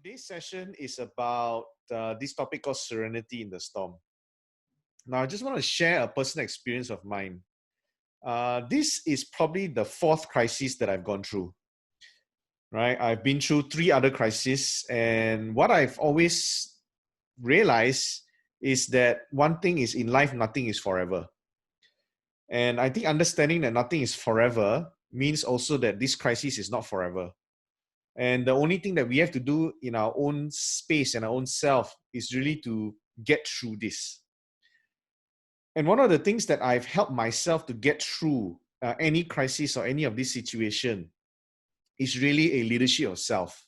Today's session is about this topic called Serenity in the Storm. Now, I just want to share a personal experience of mine. This is probably the fourth crisis that I've gone through, right? I've been through three other crises, and what I've always realized is that one thing is in life, nothing is forever. And I think understanding that nothing is forever means also that this crisis is not forever. And the only thing that we have to do in our own space and our own self is really to get through this. And one of the things that I've helped myself to get through any crisis or any of this situation is really a leadership of self.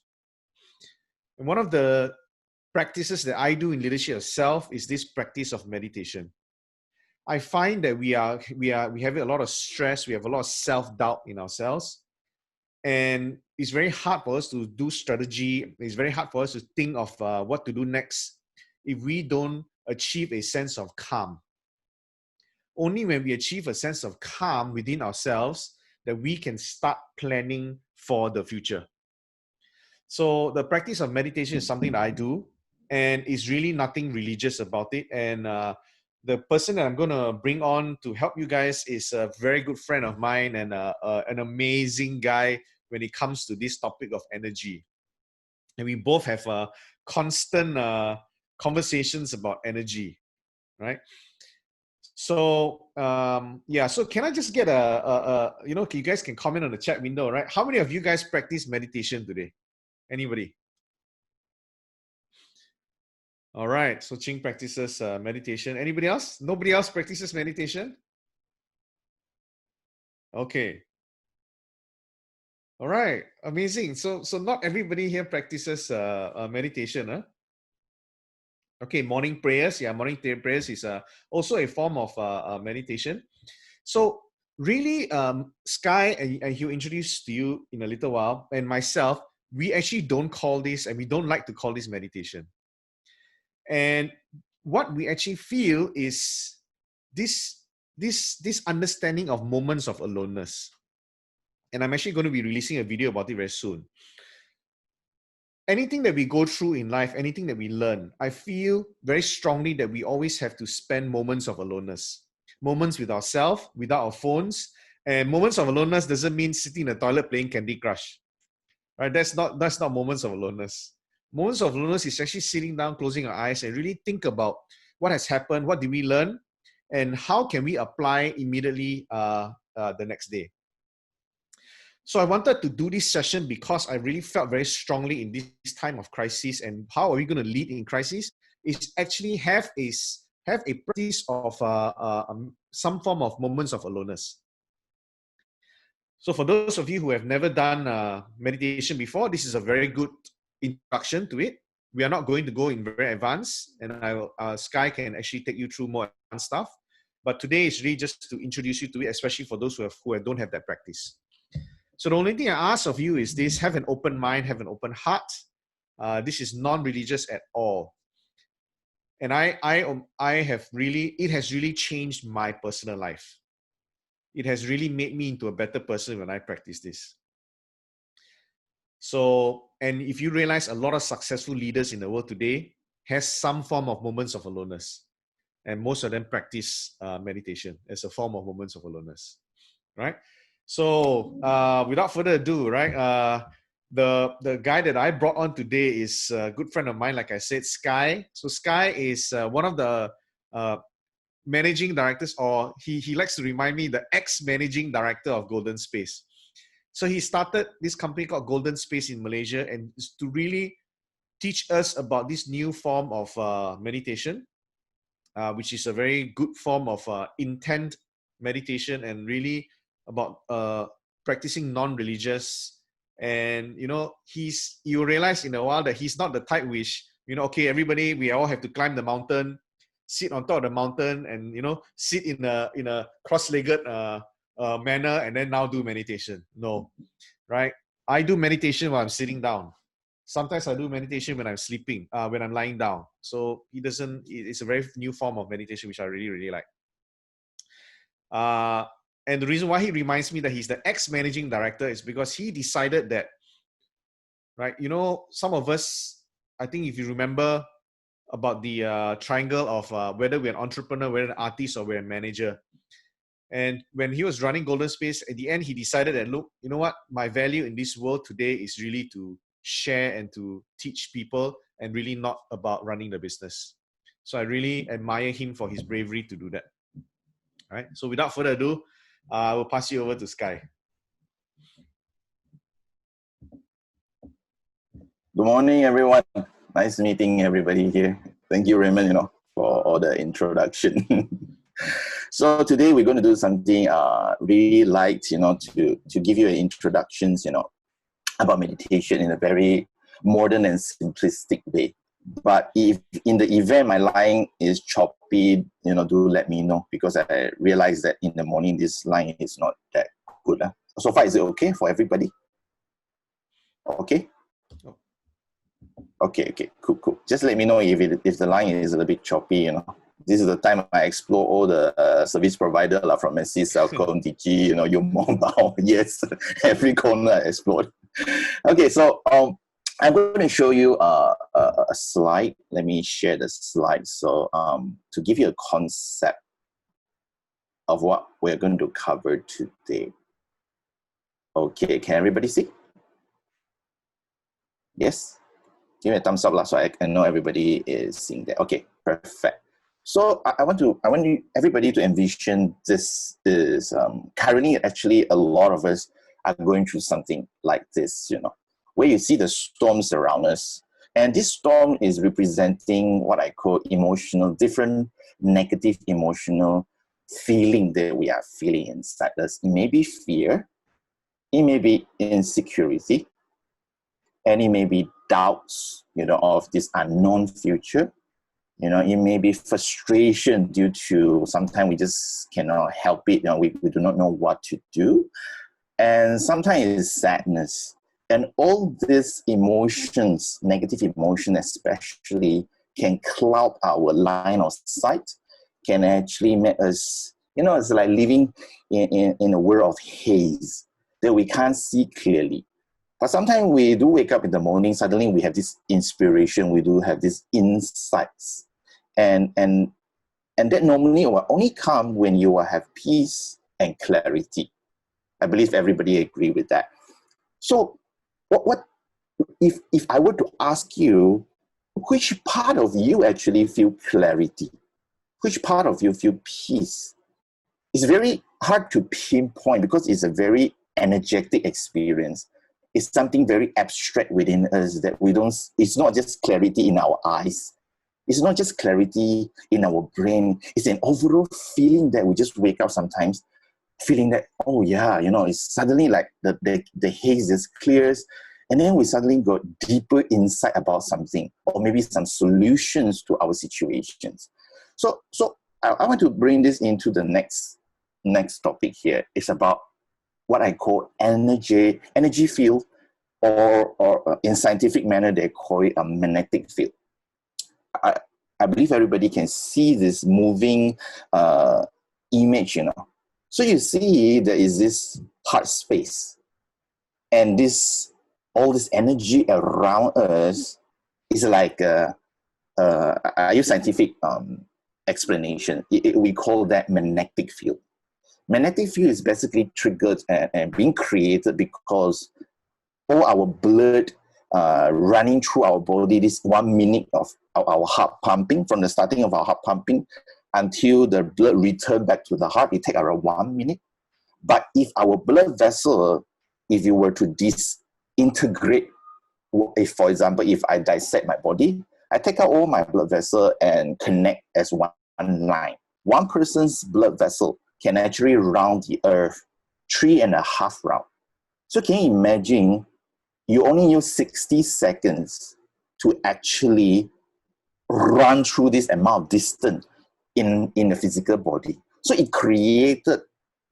And one of the practices that I do in leadership of self is this practice of meditation. I find that we have a lot of stress, we have a lot of self-doubt in ourselves. And it's very hard for us to do strategy. It's very hard for us to think of what to do next if we don't achieve a sense of calm. Only when we achieve a sense of calm within ourselves that we can start planning for the future. So the practice of meditation is something that I do, and it's really nothing religious about it. And the person that I'm going to bring on to help you guys is a very good friend of mine and an amazing guy when it comes to this topic of energy. And we both have constant conversations about energy, right? So, so can I just get you guys can comment on the chat window, right? How many of you guys practice meditation today? Anybody? All right, so Ching practices meditation. Anybody else? Nobody else practices meditation? Okay. All right, amazing. So not everybody here practices meditation, huh? Okay, morning prayers. Yeah, morning prayers is also a form of meditation. So really, Sky, and he'll introduce to you in a little while, and myself, we actually don't call this, and we don't like to call this meditation. And what we actually feel is this understanding of moments of aloneness. And I'm actually going to be releasing a video about it very soon. Anything that we go through in life, anything that we learn, I feel very strongly that we always have to spend moments of aloneness. Moments with ourselves, without our phones. And moments of aloneness doesn't mean sitting in the toilet playing Candy Crush. Right? That's not moments of aloneness. Moments of aloneness is actually sitting down, closing our eyes, and really think about what has happened, what did we learn, and how can we apply immediately the next day. So I wanted to do this session because I really felt very strongly in this time of crisis, and how are we going to lead in crisis is actually have a practice of some form of moments of aloneness. So for those of you who have never done meditation before, this is a very good introduction to it. We are not going to go in very advanced, and Sky can actually take you through more advanced stuff. But today is really just to introduce you to it, especially for those who don't have that practice. So the only thing I ask of you is this: have an open mind, have an open heart. This is non-religious at all. And it has really changed my personal life. It has really made me into a better person when I practice this. So, and if you realize a lot of successful leaders in the world today has some form of moments of aloneness, and most of them practice meditation as a form of moments of aloneness, right? So, without further ado, right, the guy that I brought on today is a good friend of mine, like I said, Sky. So Sky is one of the managing directors, or he likes to remind me, the ex-managing director of Golden Space. So he started this company called Golden Space in Malaysia, and to really teach us about this new form of meditation, which is a very good form of intent meditation, and really about practicing non-religious. And you realize in a while that he's not the type which, okay, everybody, we all have to climb the mountain, sit on top of the mountain, and sit in a cross-legged manner, and then now do meditation. No, right? I do meditation while I'm sitting down. Sometimes I do meditation when I'm sleeping, when I'm lying down. So it's a very new form of meditation, which I really, really like. And the reason why he reminds me that he's the ex-managing director is because he decided that, right, some of us I think if you remember about the triangle of whether we're an entrepreneur, we're an artist, or we're a manager. And when he was running Golden Space, at the end, he decided that, look, you know what? My value in this world today is really to share and to teach people, and really not about running the business. So I really admire him for his bravery to do that. All right. So without further ado, I will pass you over to Sky. Good morning, everyone. Nice meeting everybody here. Thank you, Raymond, for all the introduction. So today we're going to do something really light, to give you an introduction, about meditation in a very modern and simplistic way. But if in the event my line is choppy, do let me know, because I realize that in the morning this line is not that good. So far, is it okay for everybody? Okay? Okay, cool. Just let me know if the line is a little bit choppy, This is the time I explore all the service provider from Messi, Celcom, Digi, your mobile. Yes, every corner I explored. Okay, so I'm going to show you a slide. Let me share the slide. So to give you a concept of what we're going to cover today. Okay, can everybody see? Yes? Give me a thumbs up so I know everybody is seeing that. Okay, perfect. So I want everybody to envision this is currently actually a lot of us are going through something like this, where you see the storms around us. And this storm is representing what I call different negative emotional feeling that we are feeling inside us. It may be fear, it may be insecurity, and it may be doubts, of this unknown future. It may be frustration due to sometimes we just cannot help it. We do not know what to do. And sometimes it's sadness. And all these emotions, negative emotions especially, can cloud our line of sight, can actually make us, it's like living in a world of haze that we can't see clearly. But sometimes we do wake up in the morning, suddenly we have this inspiration, we do have these insights. And that normally will only come when you will have peace and clarity. I believe everybody agree with that. So what if I were to ask you, which part of you actually feel clarity? Which part of you feel peace? It's very hard to pinpoint because it's a very energetic experience. It's something very abstract within us that it's not just clarity in our eyes. It's not just clarity in our brain. It's an overall feeling that we just wake up sometimes feeling that, oh yeah, it's suddenly like the haze just clears, and then we suddenly got deeper insight about something, or maybe some solutions to our situations. So I want to bring this into the next topic here. It's about what I call energy field, or in scientific manner, they call it a magnetic field. I believe everybody can see this moving image, So you see there is this hard space, and all this energy around us is like I use scientific explanation. We call that magnetic field. Magnetic field is basically triggered and being created because all our blood running through our body, this 1 minute of our heart pumping, from the starting of our heart pumping until the blood return back to the heart, it takes around 1 minute. But if our blood vessel, if you were to disintegrate, if, for example, if I dissect my body, I take out all my blood vessel and connect as one line. One person's blood vessel can actually round the earth 3.5 rounds. So can you imagine, you only use 60 seconds to actually run through this amount of distance in the physical body. So it created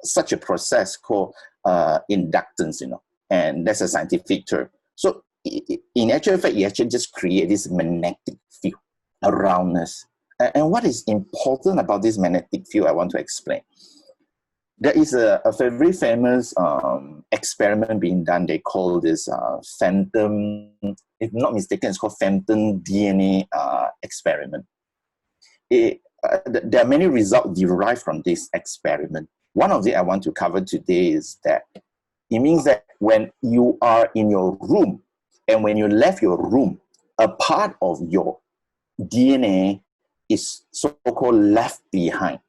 such a process called inductance, and that's a scientific term. So in actual fact, it actually just creates this magnetic field around us. And what is important about this magnetic field, I want to explain. there is a very famous experiment being done. They call this phantom, if not mistaken, it's called phantom DNA experiment. There are many results derived from this experiment. One of the I want to cover today is that it means that when you are in your room and when you left your room, a part of your DNA is so-called left behind.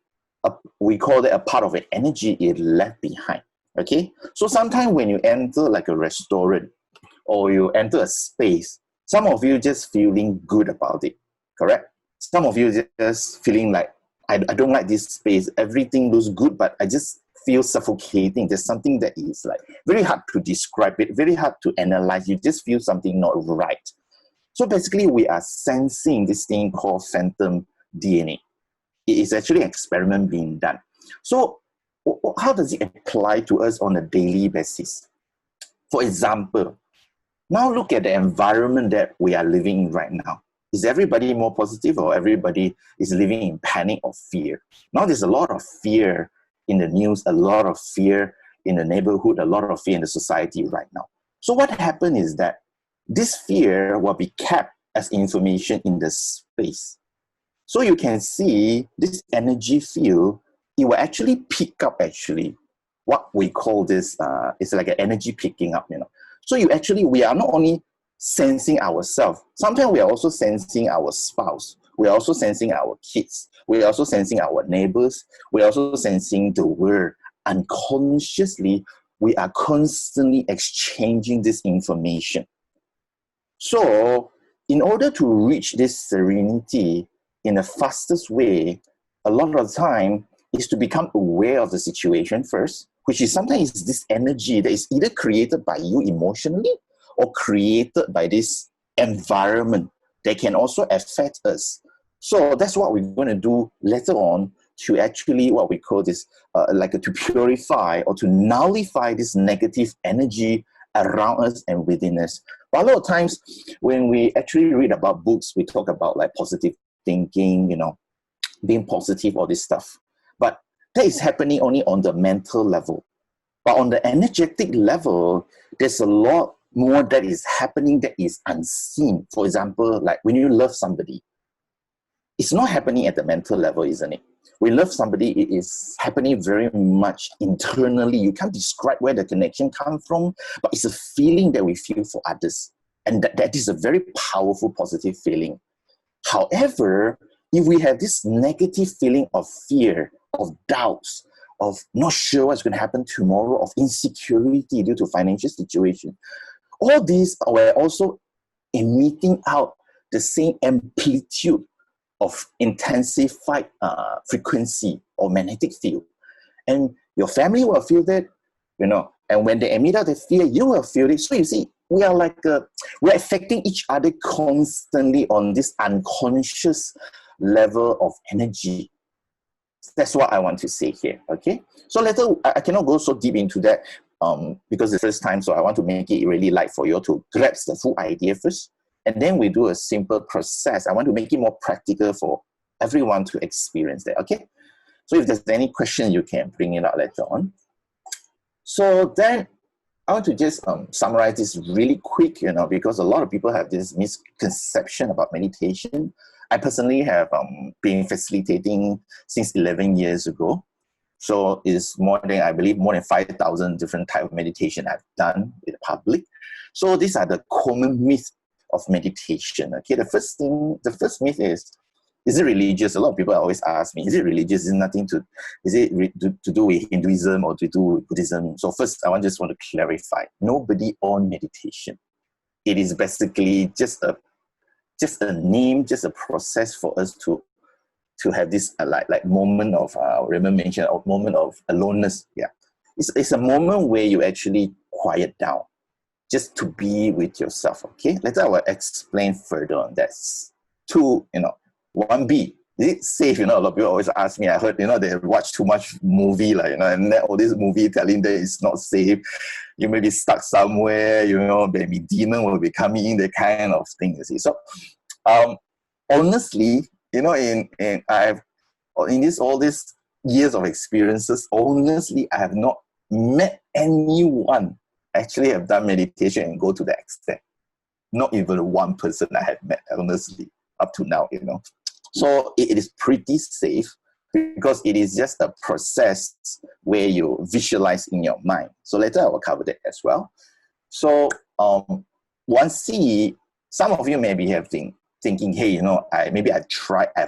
We call that a part of an energy is left behind. Okay, so sometimes when you enter like a restaurant or you enter a space, some of you just feeling good about it, correct? Some of you just feeling like, I don't like this space. Everything looks good, but I just feel suffocating. There's something that is like very hard to describe it, very hard to analyze. You just feel something not right. So basically, we are sensing this thing called phantom DNA. It is actually an experiment being done. So how does it apply to us on a daily basis? For example, now look at the environment that we are living in right now. Is everybody more positive or everybody is living in panic or fear? Now there's a lot of fear in the news, a lot of fear in the neighborhood, a lot of fear in the society right now. So what happened is that this fear will be kept as information in the space. So you can see this energy field, it will actually pick up actually what we call this, it's like an energy picking up, you know. So we are not only sensing ourselves, sometimes we are also sensing our spouse, we are also sensing our kids, we are also sensing our neighbors, we are also sensing the world. Unconsciously, we are constantly exchanging this information. So in order to reach this serenity in the fastest way, a lot of the time is to become aware of the situation first, which is sometimes this energy that is either created by you emotionally or created by this environment that can also affect us. So that's what we're going to do later on to actually what we call this, to purify or to nullify this negative energy around us and within us. But a lot of times when we actually read about books, we talk about like positive thinking, you know, being positive, all this stuff. But that is happening only on the mental level. But on the energetic level, there's a lot more that is happening that is unseen. For example, like when you love somebody, it's not happening at the mental level, isn't it? We love somebody, it is happening very much internally. You can't describe where the connection comes from, but it's a feeling that we feel for others. And that is a very powerful, positive feeling. However, if we have this negative feeling of fear, of doubts, of not sure what's going to happen tomorrow, of insecurity due to financial situation, all these were also emitting out the same amplitude of intensified frequency or magnetic field. And your family will feel that, you know, and when they emit out the fear, you will feel it. So you see, we are like, we're affecting each other constantly on this unconscious level of energy. That's what I want to say here, okay? So later, I cannot go so deep into that because it's the first time, so I want to make it really light for you to grasp the full idea first. And then we do a simple process. I want to make it more practical for everyone to experience that, okay? So if there's any question, you can bring it out later on. So then I want to just summarize this really quick, you know, because a lot of people have this misconception about meditation. I personally have been facilitating since 11 years ago. So it's more than, I believe, more than 5,000 different types of meditation I've done with the public. So these are the common myths of meditation. Okay, the first myth is it religious? A lot of people always ask me, is it religious? Is it to do with Hinduism or to do with Buddhism? So first, I just want to clarify, nobody on meditation. It is basically just a name, just a process for us to have this like moment of, Raymond mentioned, a moment of aloneness. Yeah, it's a moment where you actually quiet down, just to be with yourself, okay? Later I will explain further on that. 1B, is it safe? You know, a lot of people always ask me, I heard, you know, they watch too much movie, like, you know, and all this movie telling that it's not safe. You may be stuck somewhere, you know, maybe demon will be coming in, that kind of thing, you see. So, honestly, you know, in all this years of experiences, honestly, I have not met anyone actually have done meditation and go to that extent. Not even one person I have met, honestly, up to now, you know. So it is pretty safe because it is just a process where you visualize in your mind. So later I will cover that as well. So 1C, some of you maybe have thinking, hey, you know, maybe I've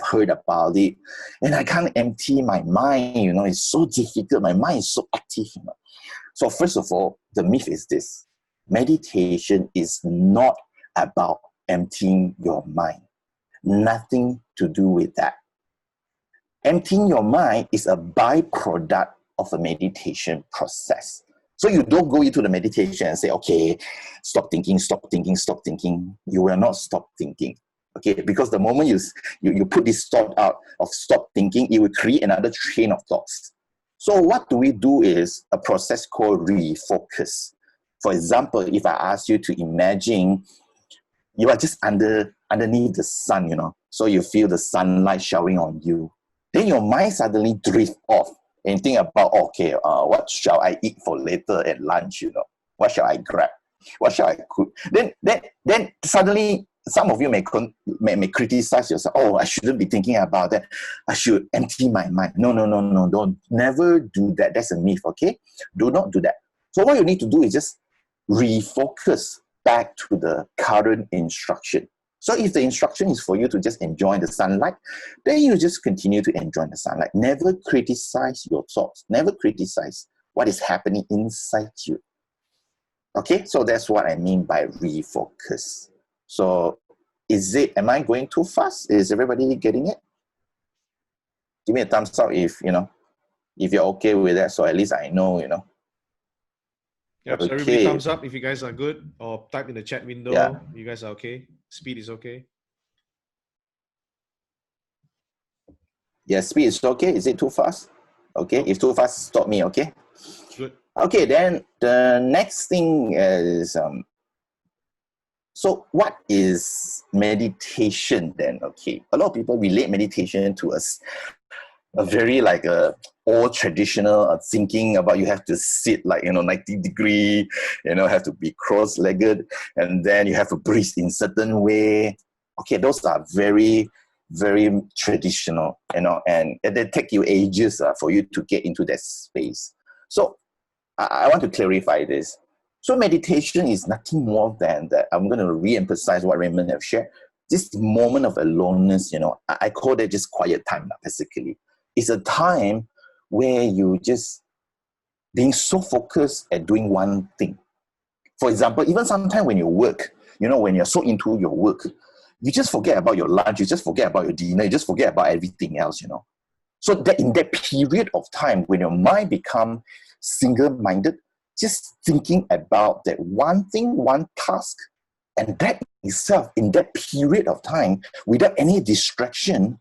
heard about it, and I can't empty my mind, you know, it's so difficult. My mind is so active, you know. So first of all, the myth is this: meditation is not about emptying your mind. Nothing to do with that. Emptying your mind is a byproduct of a meditation process. So you don't go into the meditation and say, okay, stop thinking, stop thinking, stop thinking. You will not stop thinking. Okay, because the moment you put this thought out of stop thinking, it will create another train of thoughts. So what do we do is a process called refocus. For example, if I ask you to imagine you are just underneath the sun, you know, so you feel the sunlight showering on you. Then your mind suddenly drifts off and think about, okay, what shall I eat for later at lunch, you know? What shall I grab? What shall I cook? Then suddenly some of you may criticize yourself. Oh, I shouldn't be thinking about that. I should empty my mind. No, don't. Never do that. That's a myth, okay? Do not do that. So what you need to do is just refocus back to the current instruction. So if the instruction is for you to just enjoy the sunlight, then you just continue to enjoy the sunlight. Never criticize your thoughts. Never criticize what is happening inside you. Okay, so that's what I mean by refocus. So am I going too fast? Is everybody getting it? Give me a thumbs up if you're okay with that, so at least I know, Yep, so everybody thumbs up if you guys are good, or type in the chat window. Yeah. You guys are okay. Speed is okay. Yeah, speed is okay. Is it too fast? Okay, if too fast, stop me, okay? Good. Okay, then the next thing is, so what is meditation then? Okay, a lot of people relate meditation to a very like old traditional thinking about you have to sit like 90 degree, have to be cross-legged, and then you have to breathe in certain way. Okay, those are very, very traditional, and they take you ages for you to get into that space. So I want to clarify this. So meditation is nothing more than that. I'm going to re-emphasize what Raymond have shared. This moment of aloneness, I call that just quiet time, basically. It's a time where you just being so focused at doing one thing. For example, even sometimes when you work, when you're so into your work, you just forget about your lunch, you just forget about your dinner, you just forget about everything else, So that in that period of time when your mind becomes single-minded, just thinking about that one thing, one task, and that itself, in that period of time, without any distraction,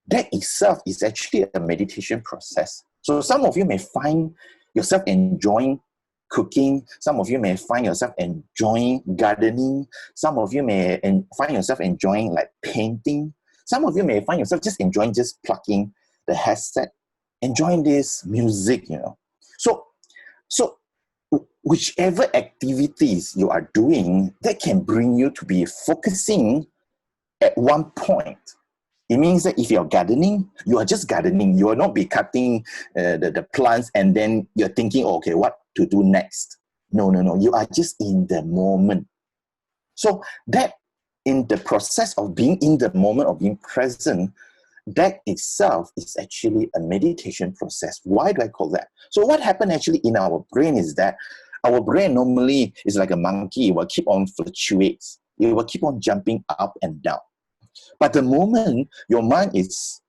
that itself is actually a meditation process. So some of you may find yourself enjoying cooking. Some of you may find yourself enjoying gardening. Some of you may find yourself enjoying like painting. Some of you may find yourself just enjoying just plugging the headset, enjoying this music, So whichever activities you are doing, that can bring you to be focusing at one point. It means that if you're gardening, you are just gardening. You will not be cutting the plants and then you're thinking, okay, what to do next? No. You are just in the moment. So that in the process of being in the moment, of being present, that itself is actually a meditation process. Why do I call that? So what happened actually in our brain is that our brain normally is like a monkey. It will keep on fluctuates. It will keep on jumping up and down. But the moment your mind is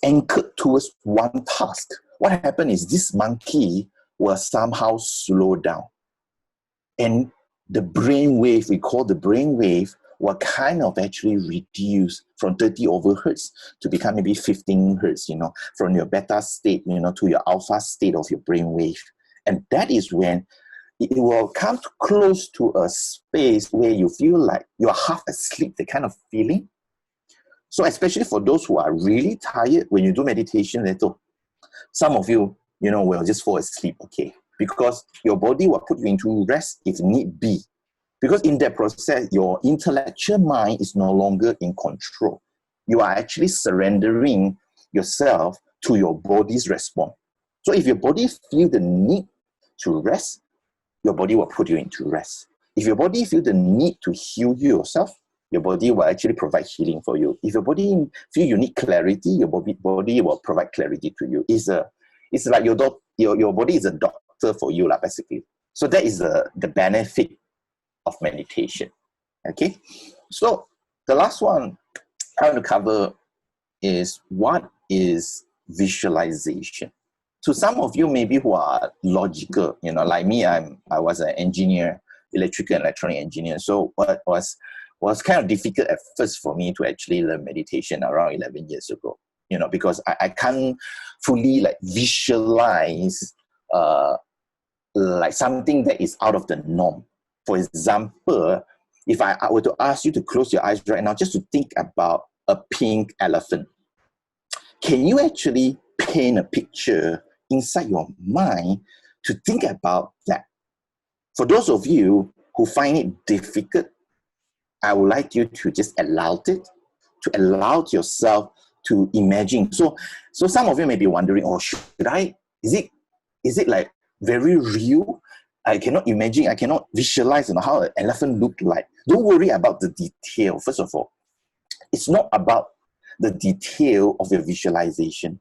anchored towards one task, what happened is this monkey will somehow slow down. And the brain wave, we call the brain wave, will kind of actually reduce from 30 over hertz to become maybe 15 hertz, from your beta state, to your alpha state of your brain wave. And that is when it will come close to a space where you feel like you're half asleep, the kind of feeling. So especially for those who are really tired, when you do meditation, Some of you, will just fall asleep, okay? Because your body will put you into rest if need be. Because in that process, your intellectual mind is no longer in control. You are actually surrendering yourself to your body's response. So if your body feels the need to rest, your body will put you into rest. If your body feels the need to heal yourself, your body will actually provide healing for you. If your body feel you need clarity, your body will provide clarity to you. It's like your body is a doctor for you, basically. So that is the benefit of meditation. Okay, so the last one I want to cover is what is visualization. To some of you maybe who are logical, like me, I was an engineer, electrical and electronic engineer. So what was kind of difficult at first for me to actually learn meditation around 11 years ago, because I can't fully visualize like something that is out of the norm. For example, if I were to ask you to close your eyes right now just to think about a pink elephant, can you actually paint a picture inside your mind to think about that? For those of you who find it difficult, I would like you to just allow yourself to imagine. So some of you may be wondering, should I, is it like very real? I cannot imagine, I cannot visualize how an elephant looked like. Don't worry about the detail. First of all, it's not about the detail of your visualization.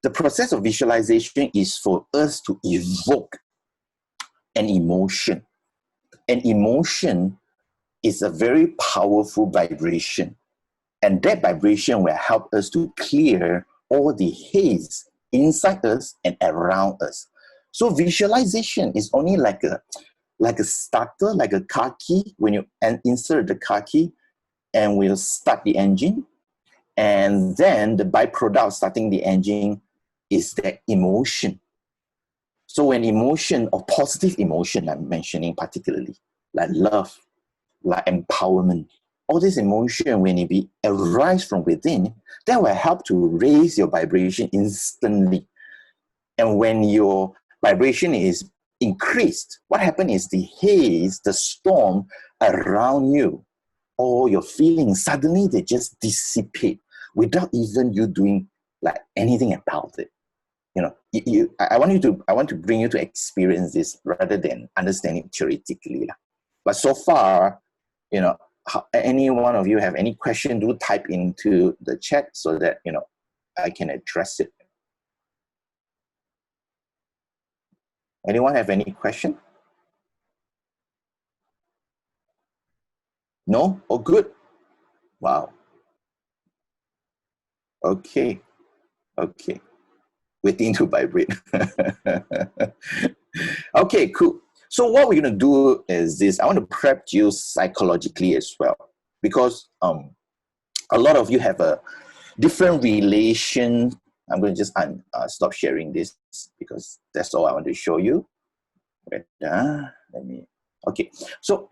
The process of visualization is for us to evoke an emotion. An emotion is a very powerful vibration. And that vibration will help us to clear all the haze inside us and around us. So visualization is only like a starter, like a car key. When you insert the car key and we'll start the engine, and then the byproduct of starting the engine is that emotion. So when emotion, or positive emotion I'm mentioning particularly, like love, like empowerment, all this emotion, when it arise from within, that will help to raise your vibration instantly. And when your vibration is increased, what happens is the haze, the storm around you, all your feelings, suddenly they just dissipate without even you doing anything about it. I want to bring you to experience this rather than understanding theoretically. But so far, any one of you have any question, do type into the chat so that I can address it. Anyone have any question? No? Oh, good. Wow. Okay. Waiting to vibrate. Okay, cool. So what we're going to do is this. I want to prep you psychologically as well, because a lot of you have a different relation. I'm going to just stop sharing this because that's all I want to show you. Okay. So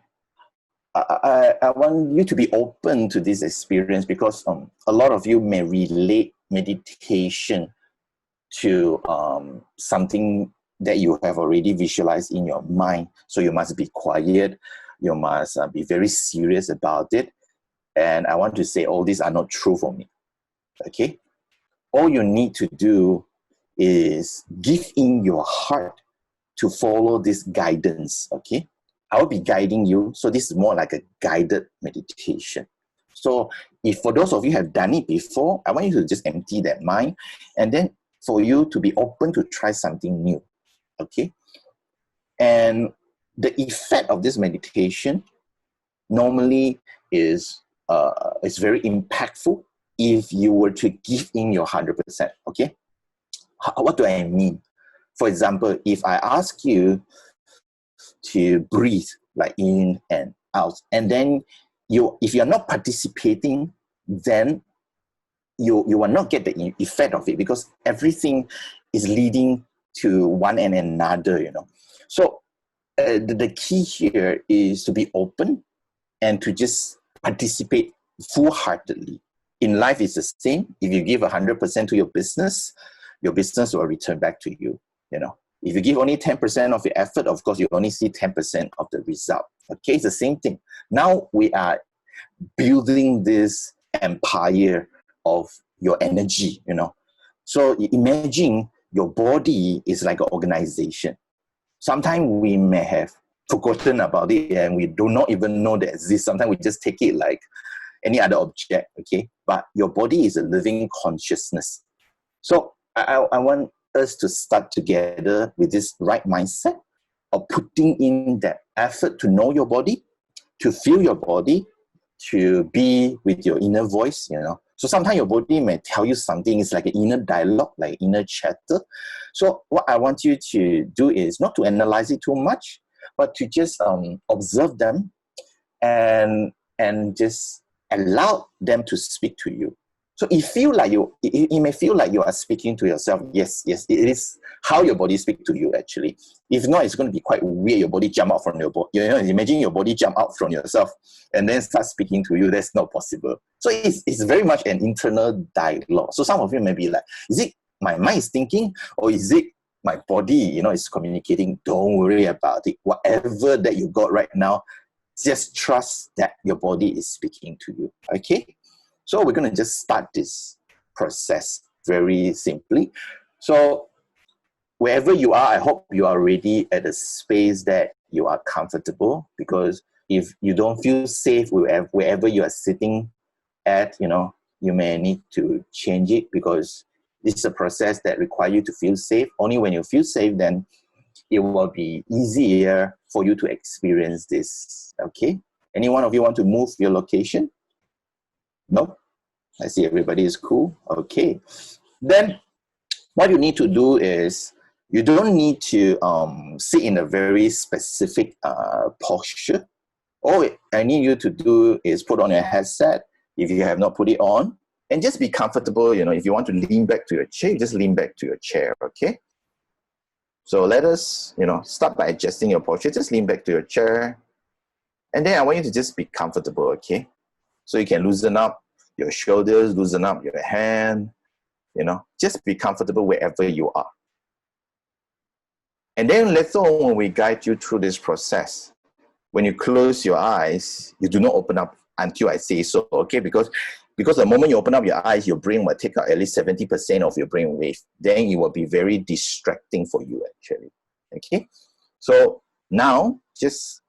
I want you to be open to this experience, because a lot of you may relate meditation to something that you have already visualized in your mind. So you must be quiet. You must be very serious about it. And I want to say all these are not true for me. Okay? All you need to do is give in your heart to follow this guidance. Okay? I will be guiding you. So this is more like a guided meditation. So if for those of you who have done it before, I want you to just empty that mind, and then for you to be open to try something new. Okay? And the effect of this meditation normally is very impactful if you were to give in your 100%. Okay? What do I mean? For example, if I ask you to breathe like in and out, and then if you're not participating, then you will not get the effect of it, because everything is leading to one and another. So the key here is to be open and to just participate full-heartedly. In life, it's the same. If you give 100% to your business, your business will return back to you. You know, if you give only 10% of your effort, of course, you only see 10% of the result. Okay, it's the same thing. Now we are building this empire of your energy, you know. So imagine your body is like an organization. Sometimes we may have forgotten about it and we do not even know that it exists. Sometimes we just take it like any other object, okay? But your body is a living consciousness. So I want us to start together with this right mindset of putting in that effort to know your body, to feel your body, to be with your inner voice, you know. So sometimes your body may tell you something. It's like an inner dialogue, like inner chatter. So what I want you to do is not to analyze it too much, but to just observe them and just allow them to speak to you. So it may feel like you are speaking to yourself. Yes, it is how your body speaks to you actually. If not, it's going to be quite weird. Your body jump out from your body. You know, imagine your body jump out from yourself and then start speaking to you. That's not possible. So it's very much an internal dialogue. So some of you may be like, is it my mind is thinking or is it my body, you know, is communicating? Don't worry about it. Whatever that you got right now, just trust that your body is speaking to you. Okay? So we're going to just start this process very simply. So wherever you are, I hope you are already at a space that you are comfortable, because if you don't feel safe wherever you are sitting at, you know, you may need to change it, because this is a process that requires you to feel safe. Only when you feel safe, then it will be easier for you to experience this. Okay? Any one of you want to move your location? No? I see everybody is cool. Okay. Then what you need to do is, you don't need to sit in a very specific posture. All I need you to do is put on your headset if you have not put it on, and just be comfortable. You know, if you want to lean back to your chair, just lean back to your chair, okay? So let us, you know, start by adjusting your posture. Just lean back to your chair. And then I want you to just be comfortable, okay? So you can loosen up your shoulders, loosen up your hand, you know, just be comfortable wherever you are. And then later on, when we guide you through this process, when you close your eyes, you do not open up until I say so, okay? Because the moment you open up your eyes, your brain will take out at least 70% of your brain wave. Then it will be very distracting for you, actually, okay? So now, just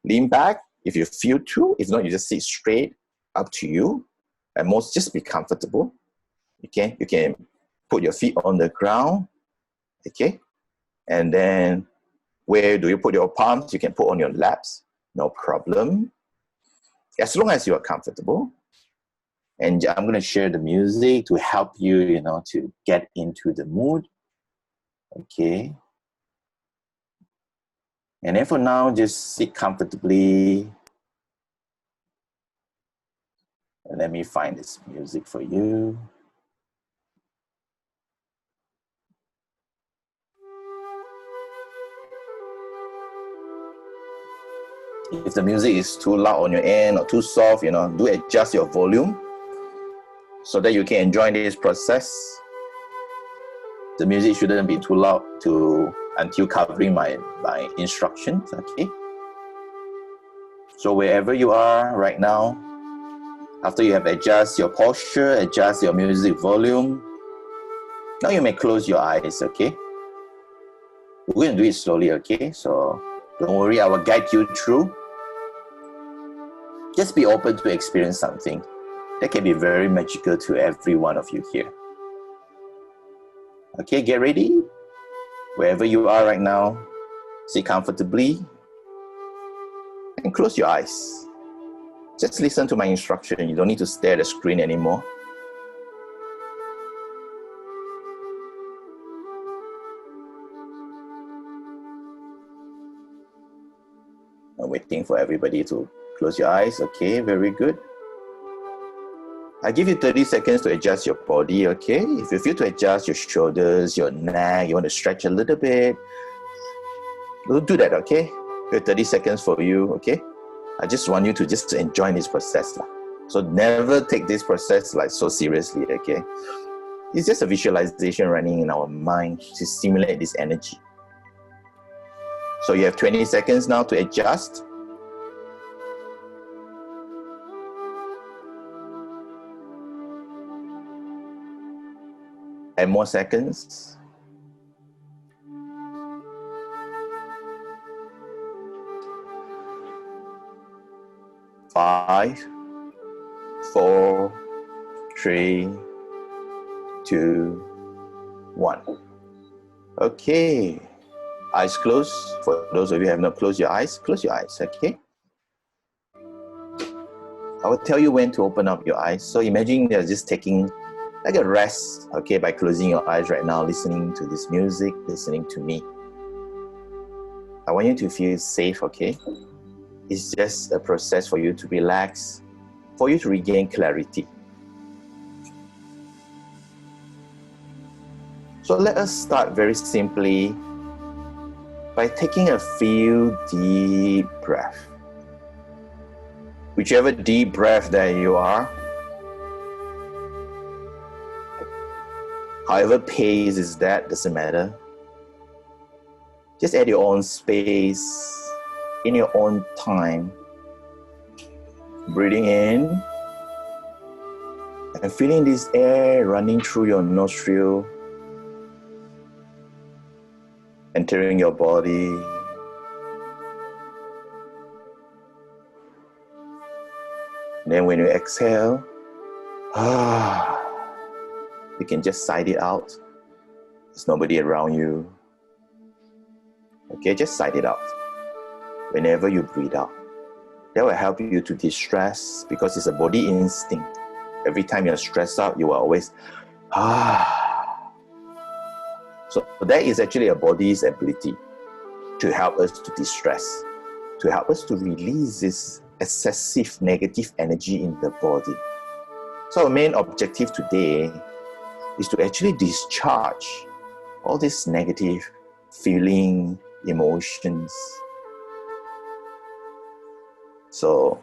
lean back if you feel to. If not, you just sit straight, up to you. And most, just be comfortable, okay? You can put your feet on the ground, okay? And then where do you put your palms? You can put on your laps, no problem. As long as you are comfortable. And I'm going to share the music to help you, you know, to get into the mood. Okay. And then for now, just sit comfortably. And let me find this music for you. If the music is too loud on your end or too soft, you know, do adjust your volume so that you can enjoy this process. The music shouldn't be too loud until covering my instructions, okay? So wherever you are right now, after you have adjusted your posture, adjust your music volume, now you may close your eyes, okay? We're going to do it slowly, okay? So don't worry, I will guide you through. Just be open to experience something that can be very magical to every one of you here. Okay, get ready. Wherever you are right now, sit comfortably and close your eyes. Just listen to my instruction. You don't need to stare at the screen anymore. I'm waiting for everybody to close your eyes. Okay, very good. I give you 30 seconds to adjust your body, okay? If you feel to adjust your shoulders, your neck, you want to stretch a little bit, do that, okay? We have 30 seconds for you, okay? I just want you to just enjoy this process. So never take this process like so seriously, okay? It's just a visualization running in our mind to stimulate this energy. So you have 20 seconds now to adjust. And more seconds. 5, 4, 3, 2, 1. Okay. Eyes closed. For those of you who have not closed your eyes, close your eyes, okay? I will tell you when to open up your eyes. So imagine you're just taking like a rest, okay, by closing your eyes right now, listening to this music, listening to me. I want you to feel safe, okay? It's just a process for you to relax, for you to regain clarity. So let us start very simply by taking a few deep breaths. Whichever deep breath that you are, however pace is that, doesn't matter. Just at your own space, in your own time. Breathing in and feeling this air running through your nostril, entering your body. And then when you exhale, you can just sigh it out. There's nobody around you. Okay, just sigh it out. Whenever you breathe out, that will help you to de-stress because it's a body instinct. Every time you're stressed out, you are always So that is actually a body's ability to help us to de-stress, to help us to release this excessive negative energy in the body. So our main objective today is to actually discharge all this negative feeling, emotions. So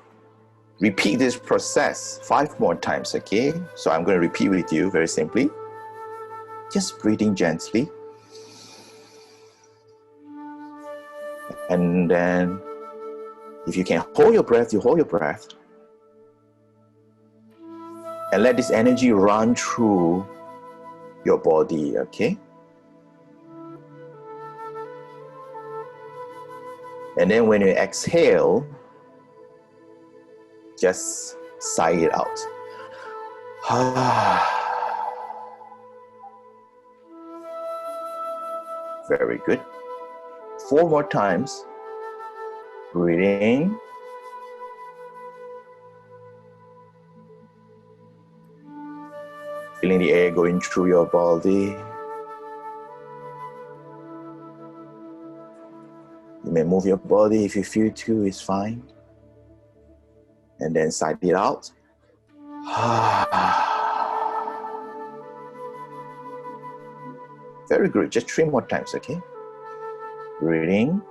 repeat this process 5 more times, okay? So I'm going to repeat with you very simply. Just breathing gently. And then if you can hold your breath, you hold your breath. And let this energy run through your body, okay? And then when you exhale, just sigh it out. Very good. 4 more times. Breathing. Feeling the air going through your body. You may move your body if you feel to, it's fine. And then sigh it out. Very good. Just 3 more times, okay? Breathing.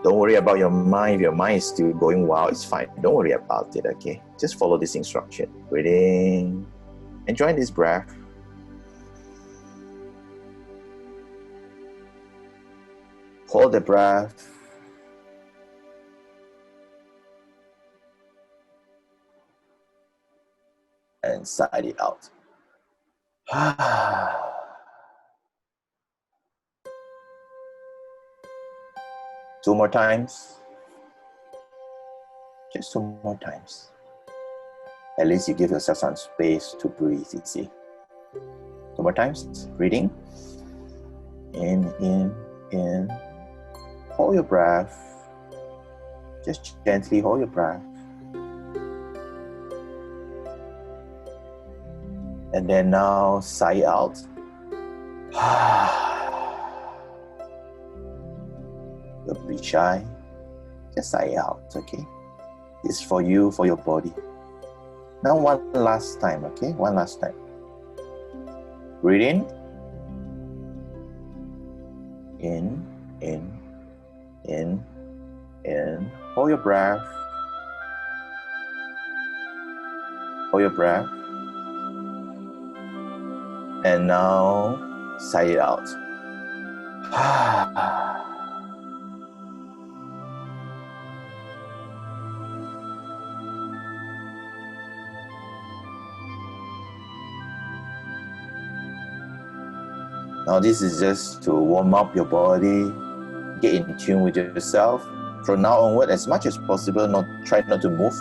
Don't worry about your mind. If your mind is still going wild, it's fine. Don't worry about it, okay? Just follow this instruction. Breathing. Enjoy this breath. Hold the breath. And sigh it out. 2 more times. Just 2 more times. At least you give yourself some space to breathe, you see. 2 more times. Breathing. In. Hold your breath. Just gently hold your breath. And then now sigh out. Don't be shy. Just sigh out, okay? It's for you, for your body. Now one last time, okay? One last time. Breathe in. In. Hold your breath. Hold your breath. And now, sigh it out. Now this is just to warm up your body, get in tune with yourself. From now onward, as much as possible, try not to move.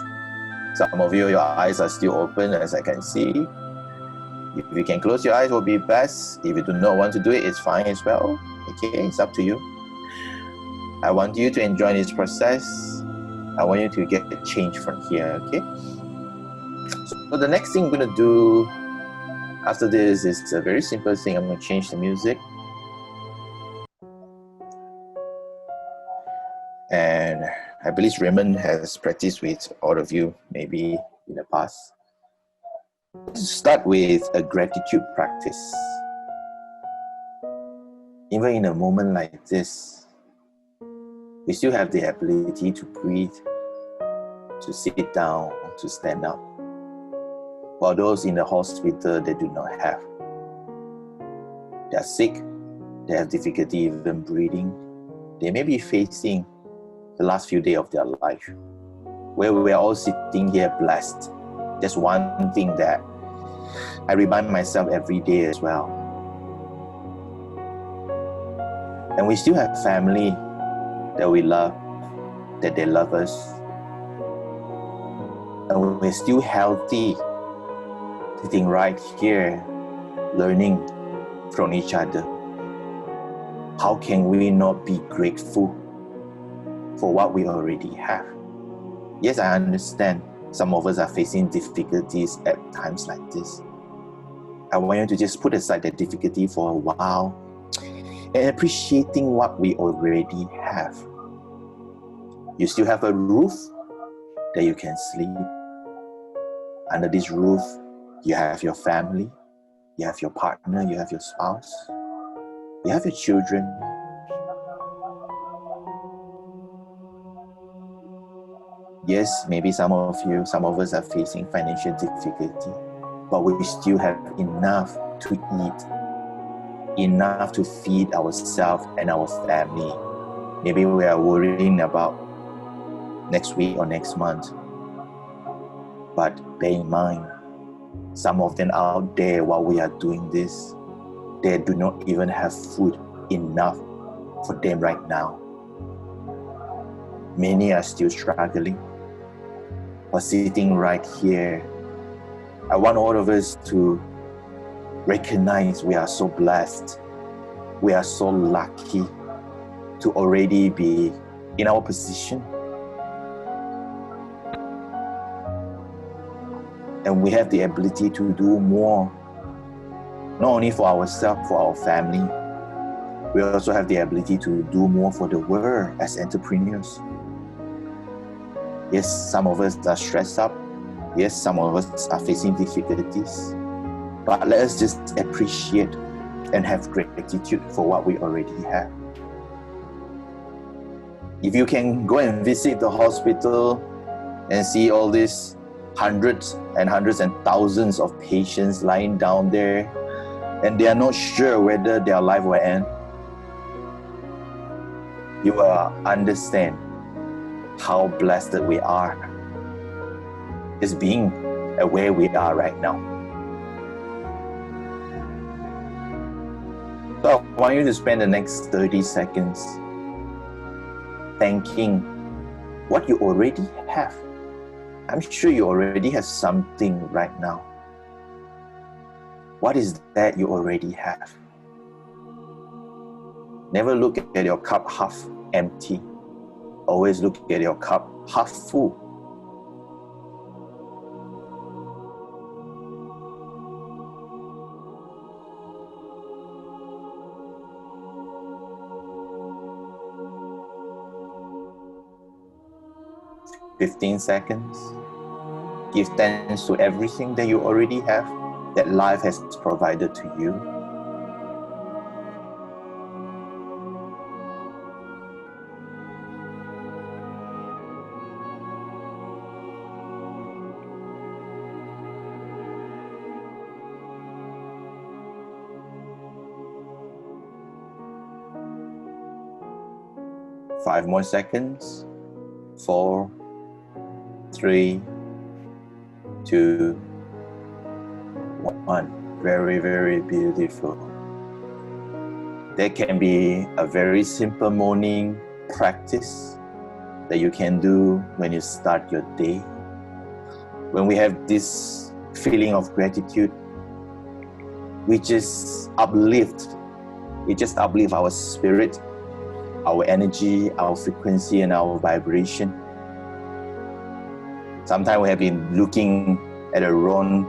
Some of you, your eyes are still open, as I can see. If you can close your eyes, will be best. If you do not want to do it, it's fine as well. Okay, it's up to you. I want you to enjoy this process. I want you to get change from here, okay? So the next thing I'm going to do after this is a very simple thing. I'm going to change the music. And I believe Raymond has practiced with all of you maybe in the past. Let's start with a gratitude practice. Even in a moment like this, we still have the ability to breathe, to sit down, to stand up. While those in the hospital, they do not have. They are sick, they have difficulty even breathing. They may be facing the last few days of their life, where we are all sitting here blessed. That's one thing that I remind myself every day as well. And we still have family that we love, that they love us. And we're still healthy, sitting right here, learning from each other. How can we not be grateful for what we already have? Yes, I understand some of us are facing difficulties at times like this. I want you to just put aside the difficulty for a while and appreciating what we already have. You still have a roof that you can sleep. Under this roof, you have your family, you have your partner, you have your spouse, you have your children. Yes, maybe some of us are facing financial difficulty, but we still have enough to eat, enough to feed ourselves and our family. Maybe we are worrying about next week or next month. But bear in mind, some of them out there while we are doing this, they do not even have food enough for them right now. Many are still struggling. But sitting right here, I want all of us to recognize we are so blessed. We are so lucky to already be in our position. And we have the ability to do more, not only for ourselves, for our family. We also have the ability to do more for the world as entrepreneurs. Yes, some of us are stressed up. Yes, some of us are facing difficulties. But let us just appreciate and have gratitude for what we already have. If you can go and visit the hospital and see all these hundreds and thousands of patients lying down there, and they are not sure whether their life will end, you will understand how blessed we are just being where we are right now. So I want you to spend the next 30 seconds thanking what you already have. I'm sure you already have something right now. What is that you already have? Never look at your cup half empty. Always look at your cup half full. "15 seconds. Give thanks to everything that you already have, that life has provided to you. 5 more seconds. 4, 3, 2, 1. Very, very beautiful. That can be a very simple morning practice that you can do when you start your day. When we have this feeling of gratitude, we just uplift our spirit, our energy, our frequency, and our vibration. Sometimes we have been looking at a wrong,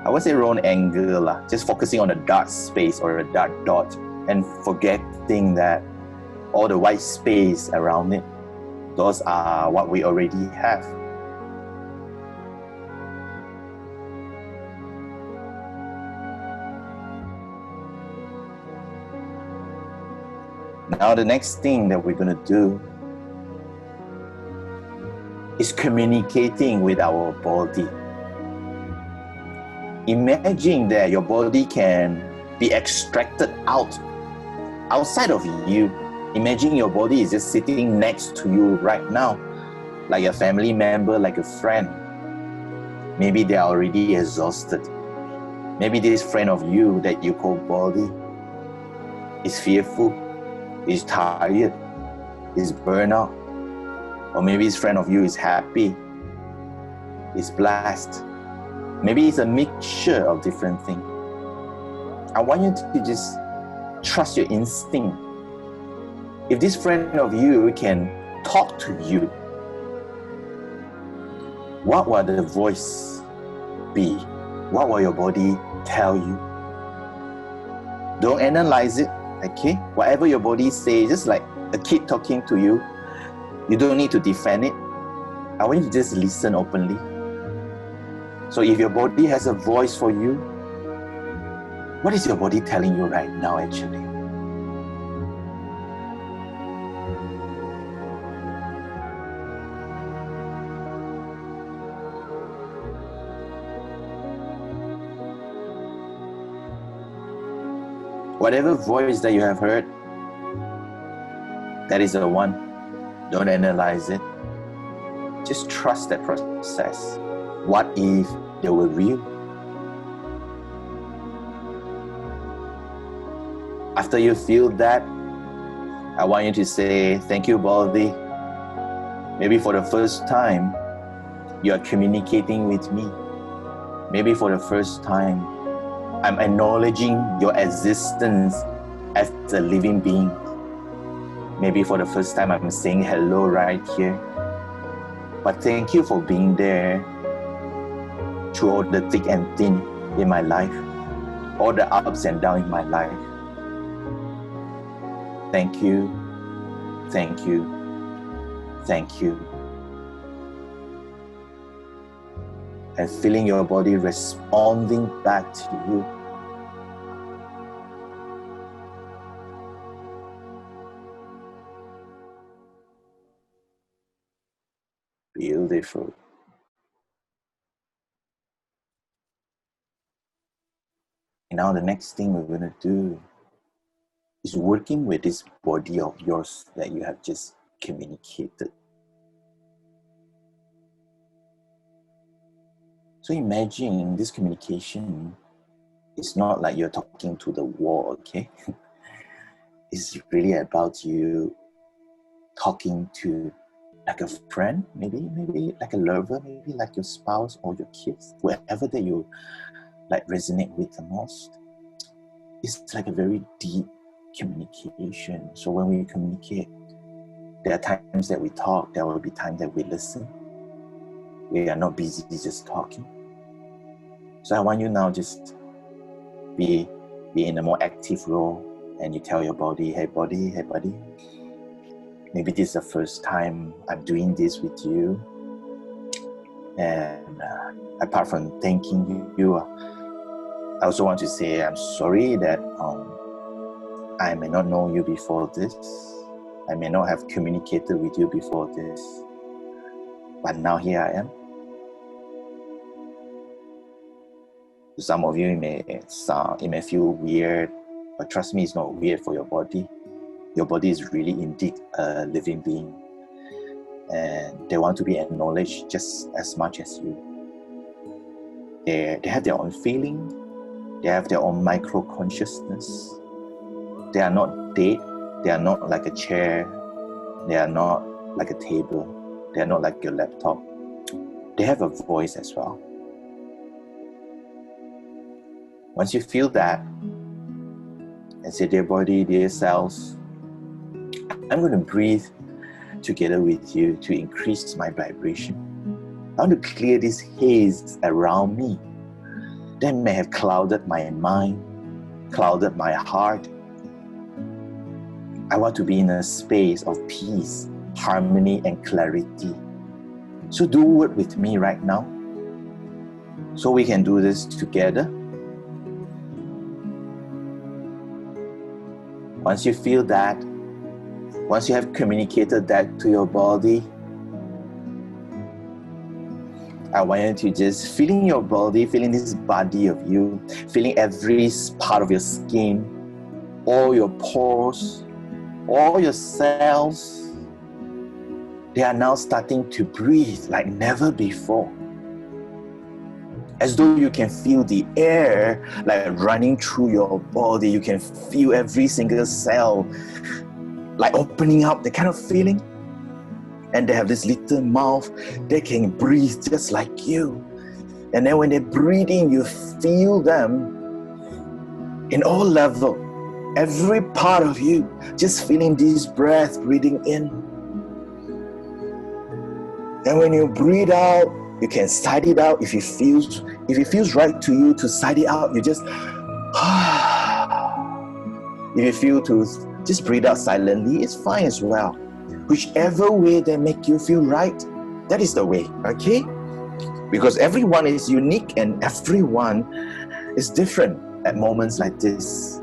I would say wrong angle, just focusing on a dark space or a dark dot and forgetting that all the white space around it, those are what we already have. Now the next thing that we're going to do is communicating with our body. Imagine that your body can be extracted outside of you. Imagine your body is just sitting next to you right now, like a family member, like a friend. Maybe they are already exhausted. Maybe this friend of you that you call body is fearful, is tired, is burnt out. Or maybe this friend of you is happy, is blessed. Maybe it's a mixture of different things. I want you to just trust your instinct. If this friend of you can talk to you, what will the voice be? What will your body tell you? Don't analyze it, okay? Whatever your body says, just like a kid talking to you, you don't need to defend it. I want you to just listen openly. So if your body has a voice for you, what is your body telling you right now actually? Whatever voice that you have heard, that is the one. Don't analyze it. Just trust that process. What if they were real? After you feel that, I want you to say, thank you, body. Maybe for the first time, you are communicating with me. Maybe for the first time, I'm acknowledging your existence as a living being. Maybe for the first time, I'm saying hello right here. But thank you for being there through all the thick and thin in my life, all the ups and downs in my life. Thank you, thank you, thank you. And feeling your body responding back to you. Beautiful. And now the next thing we're going to do is working with this body of yours that you have just communicated. So imagine this communication is not like you're talking to the wall, okay? It's really about you talking to like a friend, maybe like a lover, maybe like your spouse or your kids, whoever that you like resonate with the most. It's like a very deep communication. So when we communicate, there are times that we talk, there will be times that we listen. We are not busy just talking. So I want you now just be in a more active role, and you tell your body, hey buddy, maybe this is the first time I'm doing this with you. And apart from thanking you, I also want to say I'm sorry that I may not know you before this. I may not have communicated with you before this. But now here I am. To some of you, it may feel weird, but trust me, it's not weird for your body. your body is really indeed a living being, and they want to be acknowledged just as much as you. They have their own feeling, they have their own micro consciousness. They are not dead, they are not like a chair, they are not like a table, they are not like your laptop. They have a voice as well. Once you feel that, and say, dear body, dear cells, I'm going to breathe together with you to increase my vibration. I want to clear this haze around me that may have clouded my mind, clouded my heart. I want to be in a space of peace, harmony, and clarity. So do work with me right now, so we can do this together. Once you feel that, once you have communicated that to your body, I want you to just feeling your body, feeling this body of you, feeling every part of your skin, all your pores, all your cells. They are now starting to breathe like never before. As though you can feel the air like running through your body. You can feel every single cell like opening up, the kind of feeling. And they have this little mouth, they can breathe just like you. And then when they breathe in, you feel them in all levels, every part of you, just feeling this breath breathing in. And when you breathe out, you can sigh it out. If it feels right to you to sigh it out, you just if you feel to just breathe out silently, it's fine as well. Whichever way that make you feel right, that is the way, okay? Because everyone is unique and everyone is different at moments like this.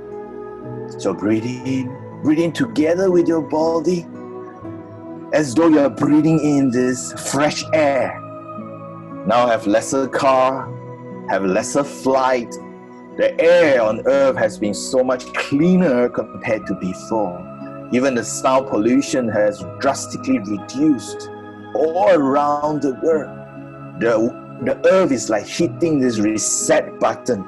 So breathe in together with your body, as though you're breathing in this fresh air. Now have lesser car, have lesser flight. The air on earth has been so much cleaner compared to before. Even the sound pollution has drastically reduced all around the world. The earth is like hitting this reset button.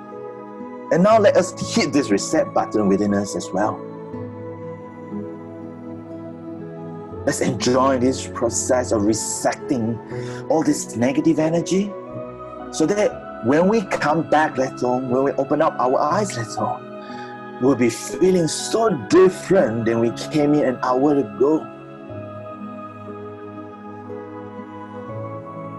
And now let us hit this reset button within us as well. Let's enjoy this process of resetting all this negative energy, so that when we come back later on, when we open up our eyes later on, we'll be feeling so different than we came in an hour ago.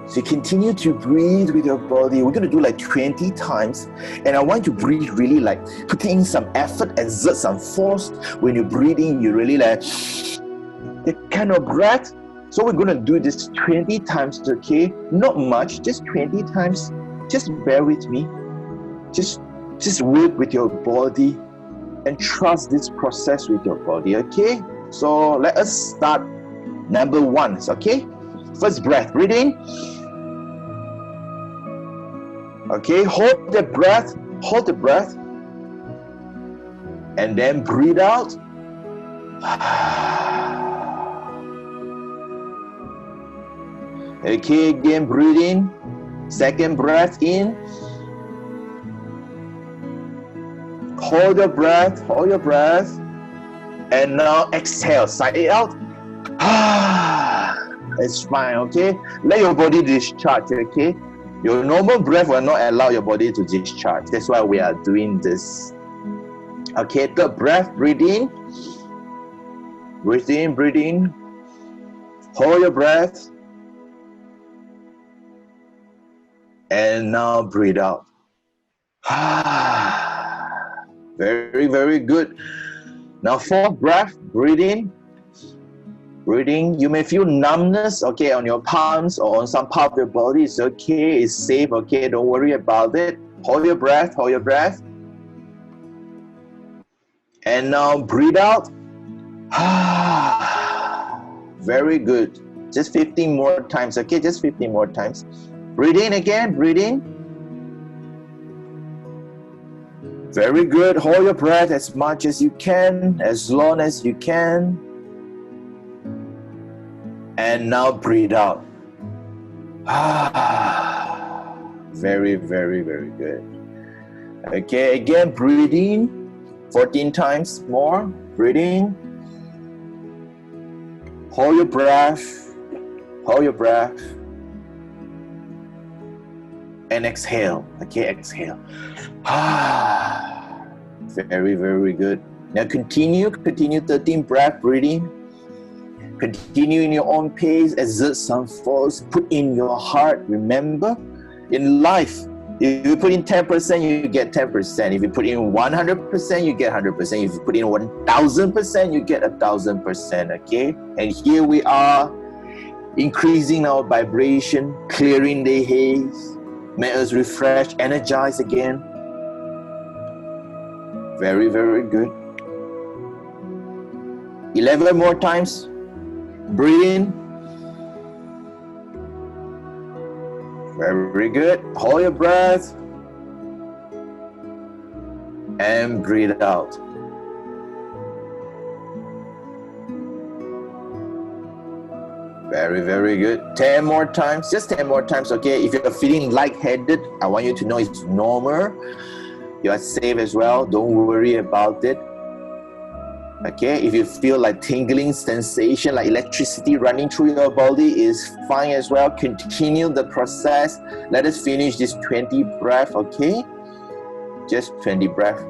So continue to breathe with your body. We're going to do like 20 times. And I want you to breathe really like putting in some effort, exert some force. When you're breathing, you really like the kind of breath. So we're going to do this 20 times, okay? Not much, just 20 times. Just bear with me. Just work with your body and trust this process with your body, okay? So let us start number 1, okay? First breath, breathe in. Okay, hold the breath. And then breathe out. Okay, again, breathe in. Second breath in. Hold your breath. And now exhale, sigh it out. It's fine, okay? Let your body discharge, okay? Your normal breath will not allow your body to discharge. That's why we are doing this. Okay, third breath, breathe in. Breathe in. Hold your breath. And now breathe out. Very, very good. Now fourth breath, breathe in. Breathing, you may feel numbness, okay, on your palms or on some part of your body. It's okay, it's safe, okay, don't worry about it. Hold your breath. And now breathe out. Very good. Just 15 more times, okay, just 15 more times. Breathe in again, breathe in. Very good. Hold your breath as much as you can, as long as you can. And now breathe out. Very, very, very good. Okay, again, breathe in 14 times more. Breathe in. Hold your breath. Hold your breath. And exhale. Okay, exhale. Very, very good. Now continue 13 breath breathing. Continue in your own pace, exert some force, put in your heart. Remember, in life, if you put in 10%, you get 10%. If you put in 100%, you get 100%. If you put in 1,000%, you get 1,000%, okay? And here we are, increasing our vibration, clearing the haze, make us refresh, energize again. Very, very good. 11 more times. Breathe in. Very good. Hold your breath. And breathe out. Very, very good. 10 more times. Just 10 more times, okay? If you're feeling lightheaded, I want you to know it's normal. You are safe as well. Don't worry about it. Okay, if you feel like tingling sensation, like electricity running through your body, is fine as well. Continue the process. Let us finish this 20 breath, okay? Just 20 breath.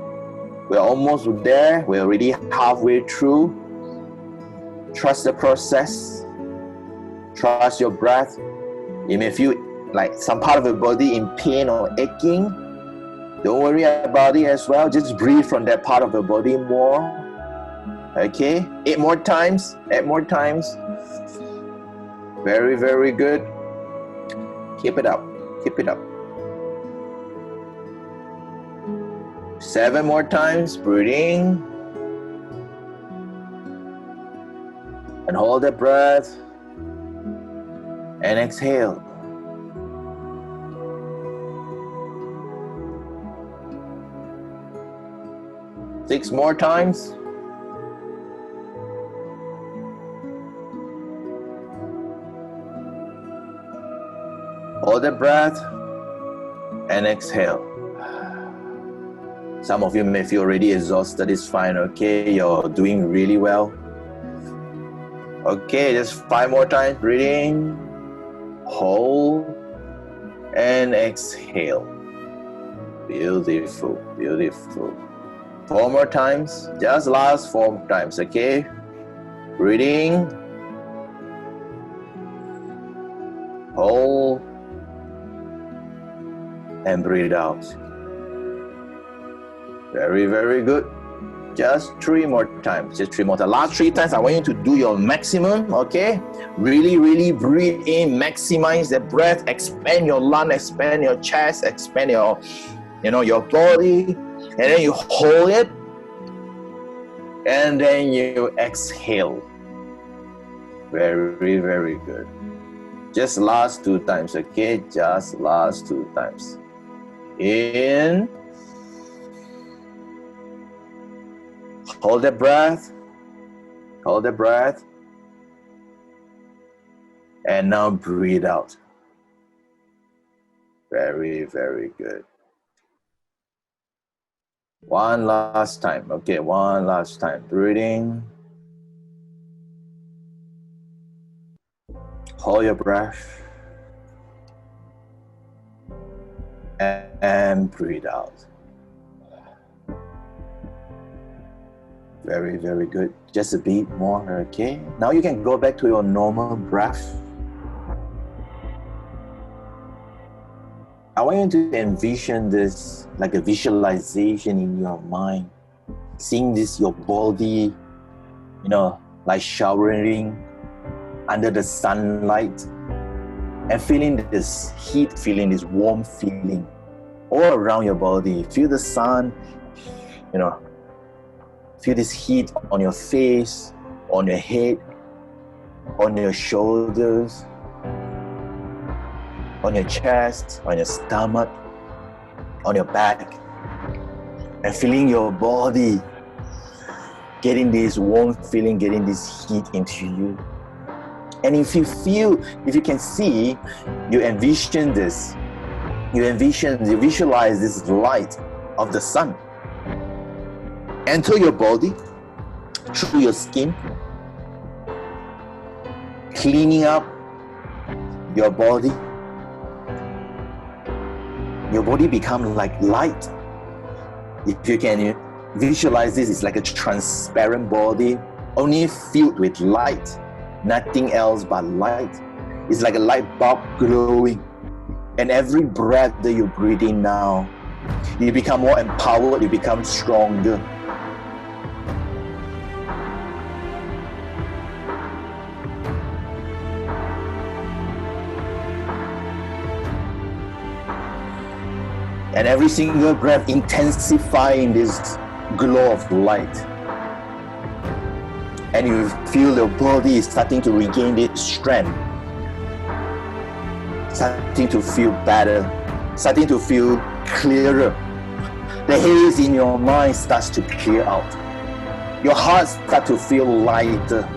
We're almost there. We're already halfway through. Trust the process. Trust your breath. You may feel like some part of your body in pain or aching. Don't worry about it as well. Just breathe from that part of the body more. Okay, 8 more times. 8 more times. Very, very good. Keep it up. Keep it up. 7 more times. Breathing. And hold the breath. And exhale. Six more times. Hold the breath and exhale. Some of you may feel already exhausted. It's fine, okay? You're doing really well. Okay, just 5 more times. Breathing, hold, and exhale. Beautiful, beautiful. 4 more times. Just last 4 times, okay? Breathing, hold, and breathe out. Very, very good. Just 3 more times. Just 3 more times. Last 3 times, I want you to do your maximum, okay? Really, really breathe in. Maximize the breath. Expand your lung. Expand your chest. Expand your, your body. And then you hold it. And then you exhale. Very, very good. Just last 2 times, okay? Just last 2 times. In. Hold the breath. Hold the breath. And now breathe out. Very, very good. One last time. Okay, one last time. Breathing. Hold your breath. And breathe out. Very, very good. Just a bit more, okay? Now you can go back to your normal breath. I want you to envision this like a visualization in your mind. Seeing this, your body, like showering under the sunlight and feeling this heat, feeling this warm feeling all around your body. Feel the sun, feel this heat on your face, on your head, on your shoulders, on your chest, on your stomach, on your back. and feeling your body, getting this warm feeling, getting this heat into you. And if you can see, you envision this. You visualize this light of the sun enter your body, through your skin, cleaning up your body. Your body becomes like light. If you can visualize this, it's like a transparent body, only filled with light, nothing else but light. It's like a light bulb glowing. And every breath that you breathe in now, you become more empowered, you become stronger. And every single breath intensifying this glow of light. And you feel your body is starting to regain its strength, starting to feel better, starting to feel clearer. The haze in your mind starts to clear out. Your heart starts to feel lighter.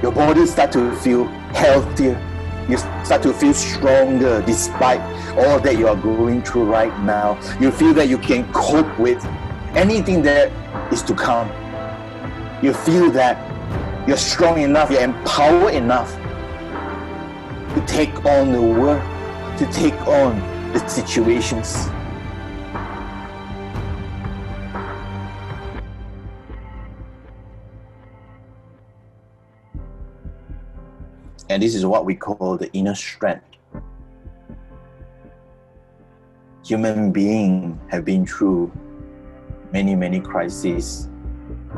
Your body starts to feel healthier. You start to feel stronger despite all that you are going through right now. You feel that you can cope with anything that is to come. You feel that you're strong enough, you're empowered enough to take on the world, to take on the situations. And this is what we call the inner strength. Human beings have been through many, many crises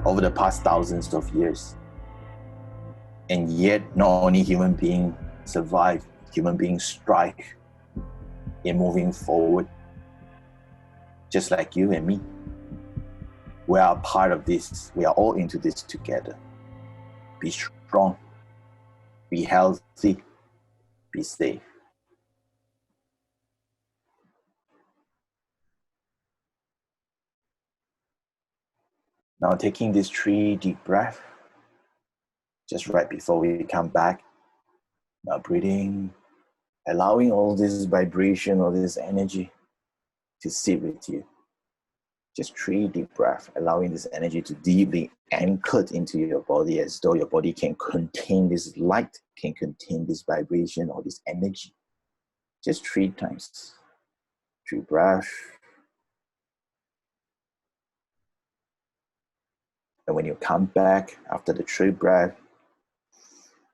over the past thousands of years. And yet, not only human beings survive, human beings strive in moving forward. Just like you and me. We are part of this. We are all into this together. Be strong. Be healthy. Be safe. Now taking these 3 deep breaths, just right before we come back. Now breathing, allowing all this vibration, all this energy to sit with you. Just 3 deep breaths, allowing this energy to deeply anchored into your body as though your body can contain this light, can contain this vibration or this energy. Just 3 times. 3 breaths. And when you come back after the 3 breaths,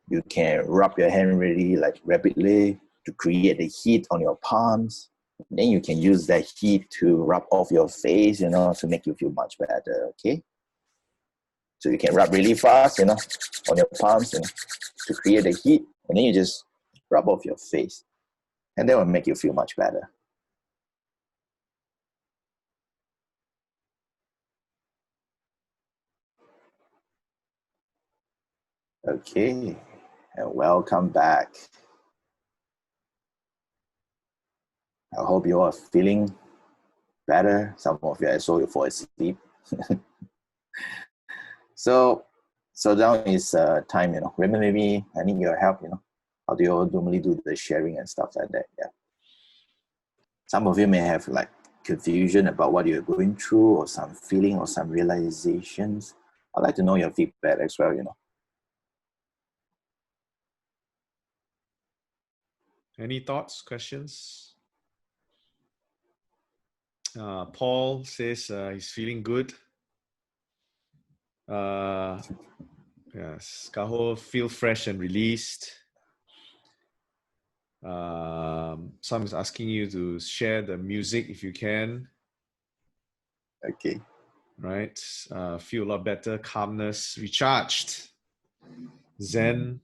you can rub your hand really like rapidly to create the heat on your palms. Then you can use that heat to rub off your face, to make you feel much better, okay? So you can rub really fast, on your palms, to create the heat. And then you just rub off your face. And that will make you feel much better. Okay, and welcome back. I hope you are feeling better. Some of you, I saw you fall asleep. So now is time, maybe I need your help, How do you all normally do the sharing and stuff like that? Yeah. Some of you may have like confusion about what you're going through or some feeling or some realizations. I'd like to know your feedback as well, Any thoughts, questions? Paul says he's feeling good. Yes, Kaho, feel fresh and released. Some is asking you to share the music if you can. Okay. Right. Feel a lot better. Calmness, recharged. Zen.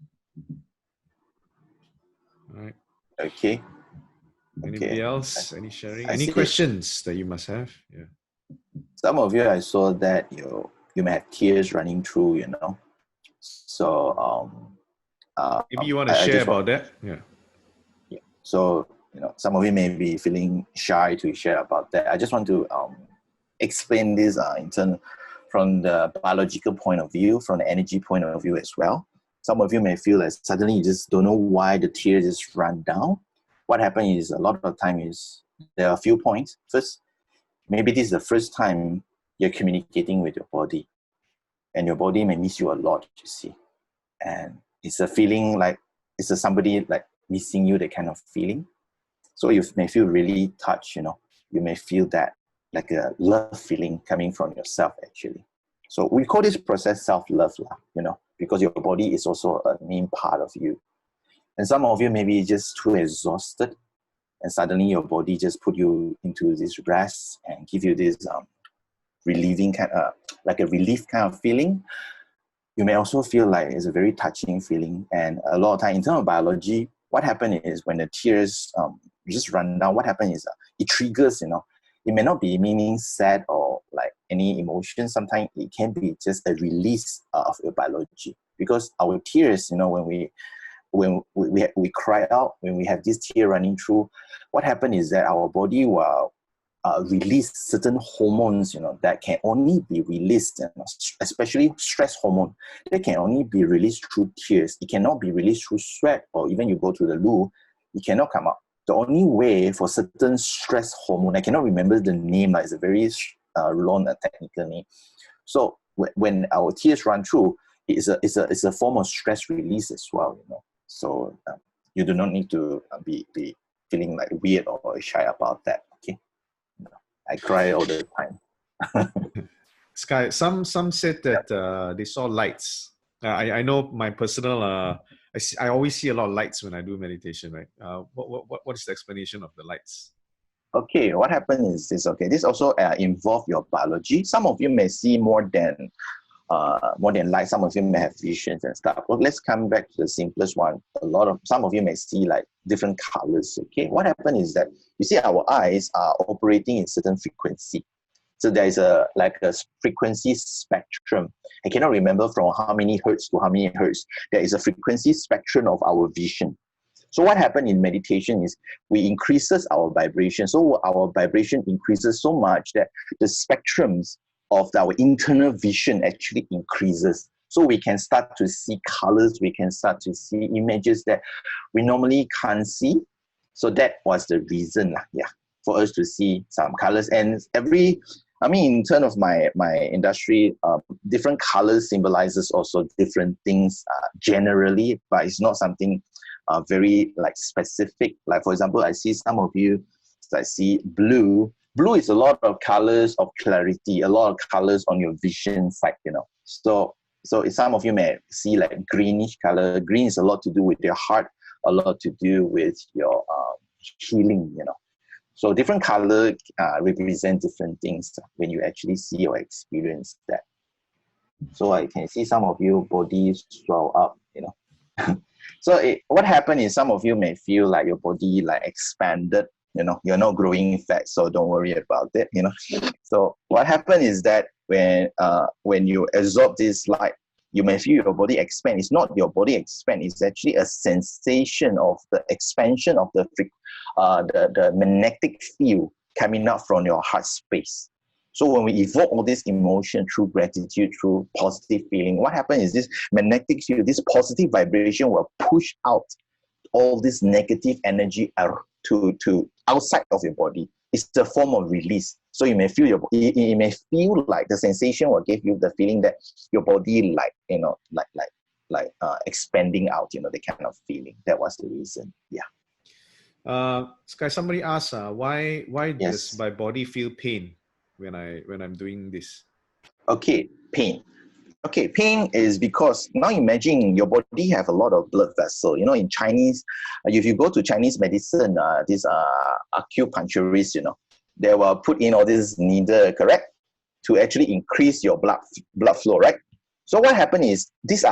Right. Okay. Anybody else? Any sharing? I Any see. questions that you must have? Yeah. Some of you, I saw that you may have tears running through, So maybe you want to share about that. Yeah. So Some of you may be feeling shy to share about that. I just want to explain this from the biological point of view, from the energy point of view as well. Some of you may feel that suddenly you just don't know why the tears just run down. What happens is a lot of the time is there are a few points. First, maybe this is the first time you're communicating with your body, and your body may miss you a lot, you see. And it's a feeling like it's somebody like missing you, that kind of feeling. So you may feel really touched, you may feel that like a love feeling coming from yourself actually. So we call this process self-love, because your body is also a main part of you. And some of you may be just too exhausted, and suddenly your body just put you into this rest and give you this relieving kind of, like a relief kind of feeling. You may also feel like it's a very touching feeling. And a lot of time in terms of biology, what happens is when the tears just run down, what happens is it triggers, it may not be meaning sad or like any emotion. Sometimes it can be just a release of your biology, because our tears, when we cry out, when we have this tear running through, what happens is that our body will release certain hormones, that can only be released, especially stress hormone, that can only be released through tears. It cannot be released through sweat, or even you go to the loo, it cannot come out. The only way for certain stress hormone, I cannot remember the name, it's a very long technical name. So when our tears run through, it's a form of stress release as well, So you do not need to be feeling like weird or shy about that. Okay, I cry all the time. Sky, some said that they saw lights. I know my personal. I always see a lot of lights when I do meditation. Right? What is the explanation of the lights? Okay, what happens is this. Okay, this also involve your biology. Some of you may see more than light. Some of you may have visions and stuff. Well, let's come back to the simplest one. Some of you may see like different colors. Okay, what happens is that you see our eyes are operating in certain frequency. So there is a frequency spectrum. I cannot remember from how many hertz to how many hertz. There is a frequency spectrum of our vision. So what happens in meditation is we increases our vibration. So our vibration increases so much that the spectrums of our internal vision actually increases. So we can start to see colors, we can start to see images that we normally can't see. So that was the reason, for us to see some colors. And in terms of my industry, different colors symbolizes also different things generally, but it's not something very like specific. Like for example, I see some of you, I see blue. Blue is a lot of colors of clarity, a lot of colors on your vision side, So some of you may see like greenish color. Green is a lot to do with your heart, a lot to do with your healing, So different color represent different things when you actually see or experience that. So I can see some of you bodies swell up, So what happened is some of you may feel like your body like expanded, you're not growing fat, so don't worry about it, So what happened is that when you absorb this light, you may feel your body expand. It's not your body expand, it's actually a sensation of the expansion of the magnetic field coming out from your heart space. So when we evoke all this emotion through gratitude, through positive feeling, what happens is this magnetic field, this positive vibration will push out all this negative energy to outside of your body. It's a form of release. So you may feel you may feel like the sensation will give you the feeling that your body expanding out, the kind of feeling. That was the reason. Yeah. Sky, somebody asked, why Yes. does my body feel pain when I'm doing this? Okay, pain. Okay, pain is because now imagine your body have a lot of blood vessel. In Chinese, if you go to Chinese medicine, these acupuncturists, they will put in all this needle, correct, to actually increase your blood flow, right? So what happens is this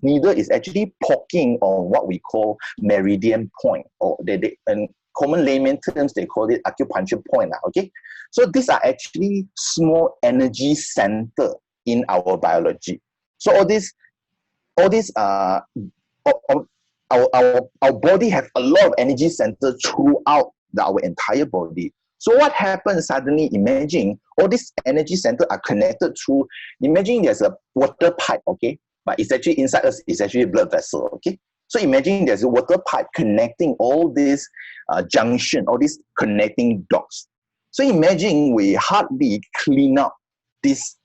needle is actually poking on what we call meridian point, or in common layman terms they call it acupuncture point. Okay, so these are actually small energy center in our biology. So all this our body have a lot of energy center throughout our entire body. So what happens suddenly, imagine all these energy center are connected through, imagine there's a water pipe, okay? But it's actually inside us, it's actually a blood vessel, okay? So imagine there's a water pipe connecting all these junction, all these connecting dots. So imagine we hardly clean up this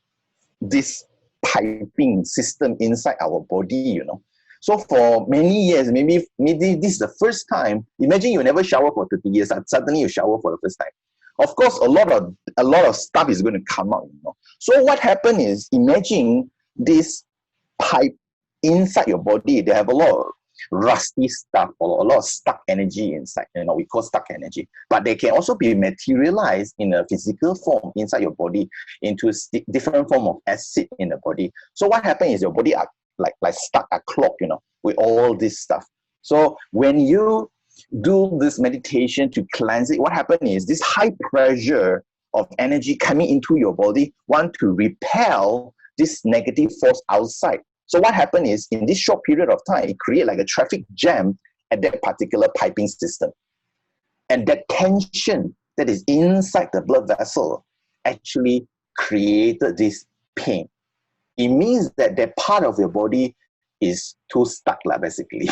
piping system inside our body, you know. So for many years, maybe this is the first time. Imagine you never shower for 30 years, and suddenly you shower for the first time. Of course, a lot of stuff is going to come out, you know. So what happened is, imagine this pipe inside your body. They have a lot of rusty stuff or a lot of stuck energy inside. You know, we call stuck energy. But they can also be materialized in a physical form inside your body into different form of acid in the body. So what happens is your body are like stuck, are clogged, you know, with all this stuff. So when you do this meditation to cleanse it, what happens is this high pressure of energy coming into your body want to repel this negative force outside. So what happens is, in this short period of time, it creates like a traffic jam at that particular piping system. And that tension that is inside the blood vessel actually created this pain. It means that that part of your body is too stuck, basically.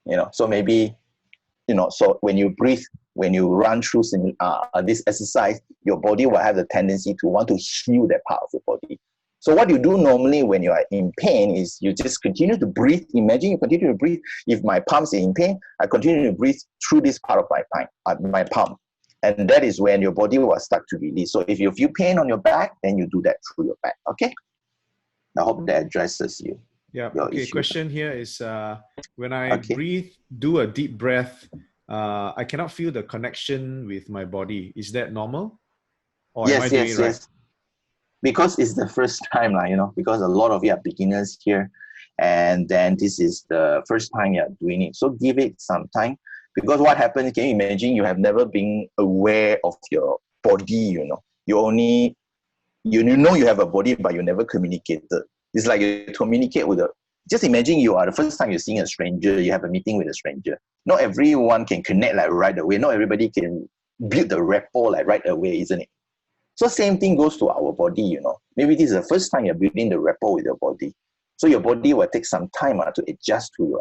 You know, so maybe, you know, so when you breathe, when you run through this exercise, your body will have the tendency to want to heal that part of your body. So what you do normally when you are in pain is you just continue to breathe. Imagine you continue to breathe. If my palms are in pain, I continue to breathe through this part of my palm. And that is when your body will start to release. So if you feel pain on your back, then you do that through your back. Okay? I hope that addresses you. Yeah. Your Okay. issue. Question here is when I breathe, do a deep breath, I cannot feel the connection with my body. Is that normal? Or am I doing it right? Yes. Because it's the first time, you know, because a lot of you are beginners here, and then this is the first time you're doing it. So give it some time, because what happens, can you imagine you have never been aware of your body, you know, you only, you know you have a body, but you never communicated. It's like you communicate with just imagine you are the first time you're seeing a stranger, you have a meeting with a stranger. Not everyone can connect like right away. Not everybody can build the rapport like right away, isn't it? So same thing goes to our body, you know. Maybe this is the first time you're building the rapport with your body. So your body will take some time to adjust to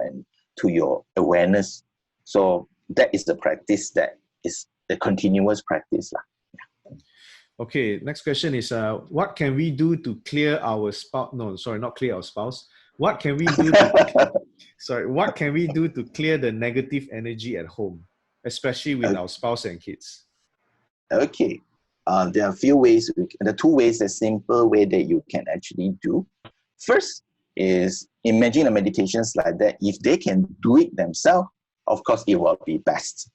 your awareness. So that is the practice, that is the continuous practice. Okay, next question is what can we do to clear our spouse? No, sorry, not clear our spouse. What can we do to what can we do to clear the negative energy at home, especially with our spouse and kids? Okay. There are a few ways, the two ways, a simple way that you can actually do. First is imagine a meditations like that. If they can do it themselves, of course, it will be best,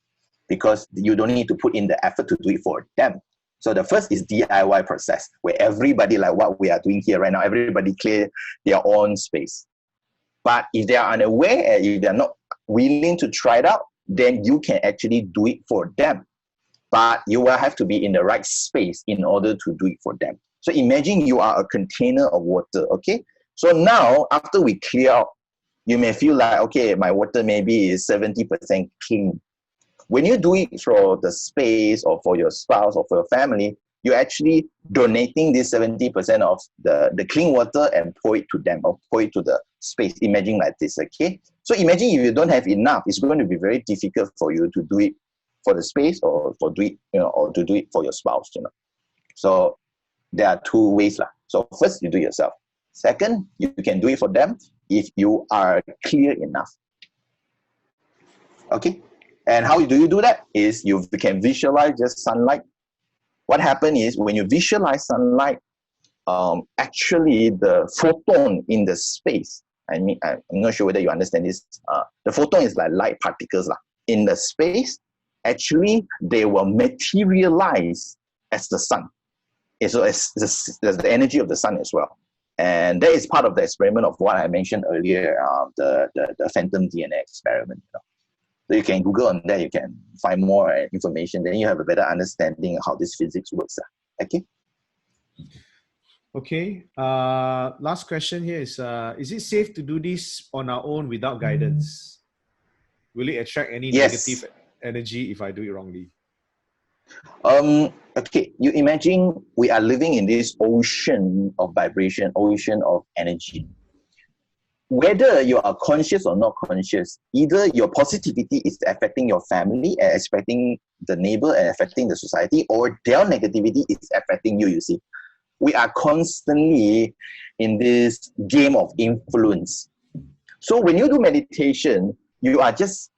because you don't need to put in the effort to do it for them. So the first is DIY process, where everybody, like what we are doing here right now, everybody clear their own space. But if they are unaware, if they're not willing to try it out, then you can actually do it for them. But you will have to be in the right space in order to do it for them. So imagine you are a container of water, okay? So now, after we clear out, you may feel like, okay, my water maybe is 70% clean. When you do it for the space or for your spouse or for your family, you're actually donating this 70% of the clean water and pour it to them, or pour it to the space. Imagine like this, okay? So imagine if you don't have enough, it's going to be very difficult for you to do it for the space, or for do it, you know, or to do it for your spouse, you know. So there are two ways. So first, you do it yourself. Second, you can do it for them if you are clear enough. Okay? And how do you do that? Is you can visualize just sunlight. What happens is when you visualize sunlight, actually the photon in the space, I mean, I'm not sure whether you understand this. The photon is like light particles in the space. Actually, they will materialize as the sun. So as the energy of the sun as well. And that is part of the experiment of what I mentioned earlier, the phantom DNA experiment. You know? So you can Google on that, you can find more information, then you have a better understanding of how this physics works. Okay? Okay. Last question here is it safe to do this on our own without guidance? Will it attract any Yes. negative energy if I do it wrongly? Okay, you imagine we are living in this ocean of vibration, ocean of energy. Whether you are conscious or not conscious, either your positivity is affecting your family and affecting the neighbor and affecting the society, or their negativity is affecting you, you see. We are constantly in this game of influence. So when you do meditation, you are just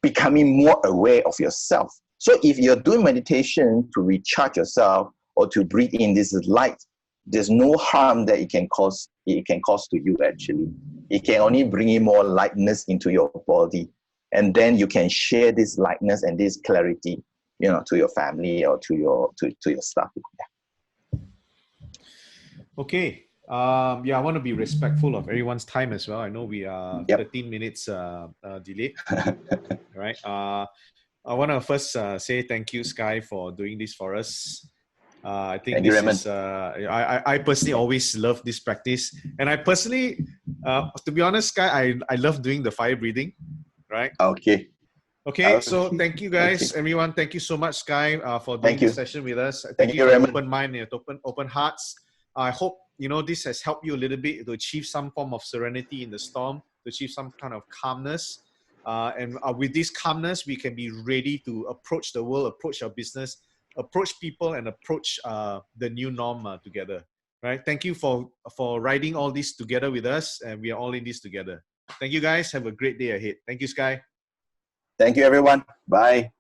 becoming more aware of yourself. So if you're doing meditation to recharge yourself or to breathe in this light, there's no harm that it can cause to you actually. It can only bring in more lightness into your body. And then you can share this lightness and this clarity, to your family or to your staff. Okay. Yeah, I want to be respectful of everyone's time as well. I know we are Yep. 13 minutes delayed. Right. I want to first say thank you, Sky, for doing this for us. I think Thank you, this Raymond. is, I personally always love this practice. And I personally, to be honest, Sky, I love doing the fire breathing, right? Okay. Okay, so thank you guys, Okay. everyone. Thank you so much, Sky, for doing Thank this you. session with us. Thank Thank you you, for your Raymond. open mind and your open hearts. I hope, this has helped you a little bit to achieve some form of serenity in the storm, to achieve some kind of calmness. And with this calmness, we can be ready to approach the world, approach our business, approach people, and approach the new norm together. Right? Thank you for riding all this together with us, and we are all in this together. Thank you, guys. Have a great day ahead. Thank you, Sky. Thank you, everyone. Bye.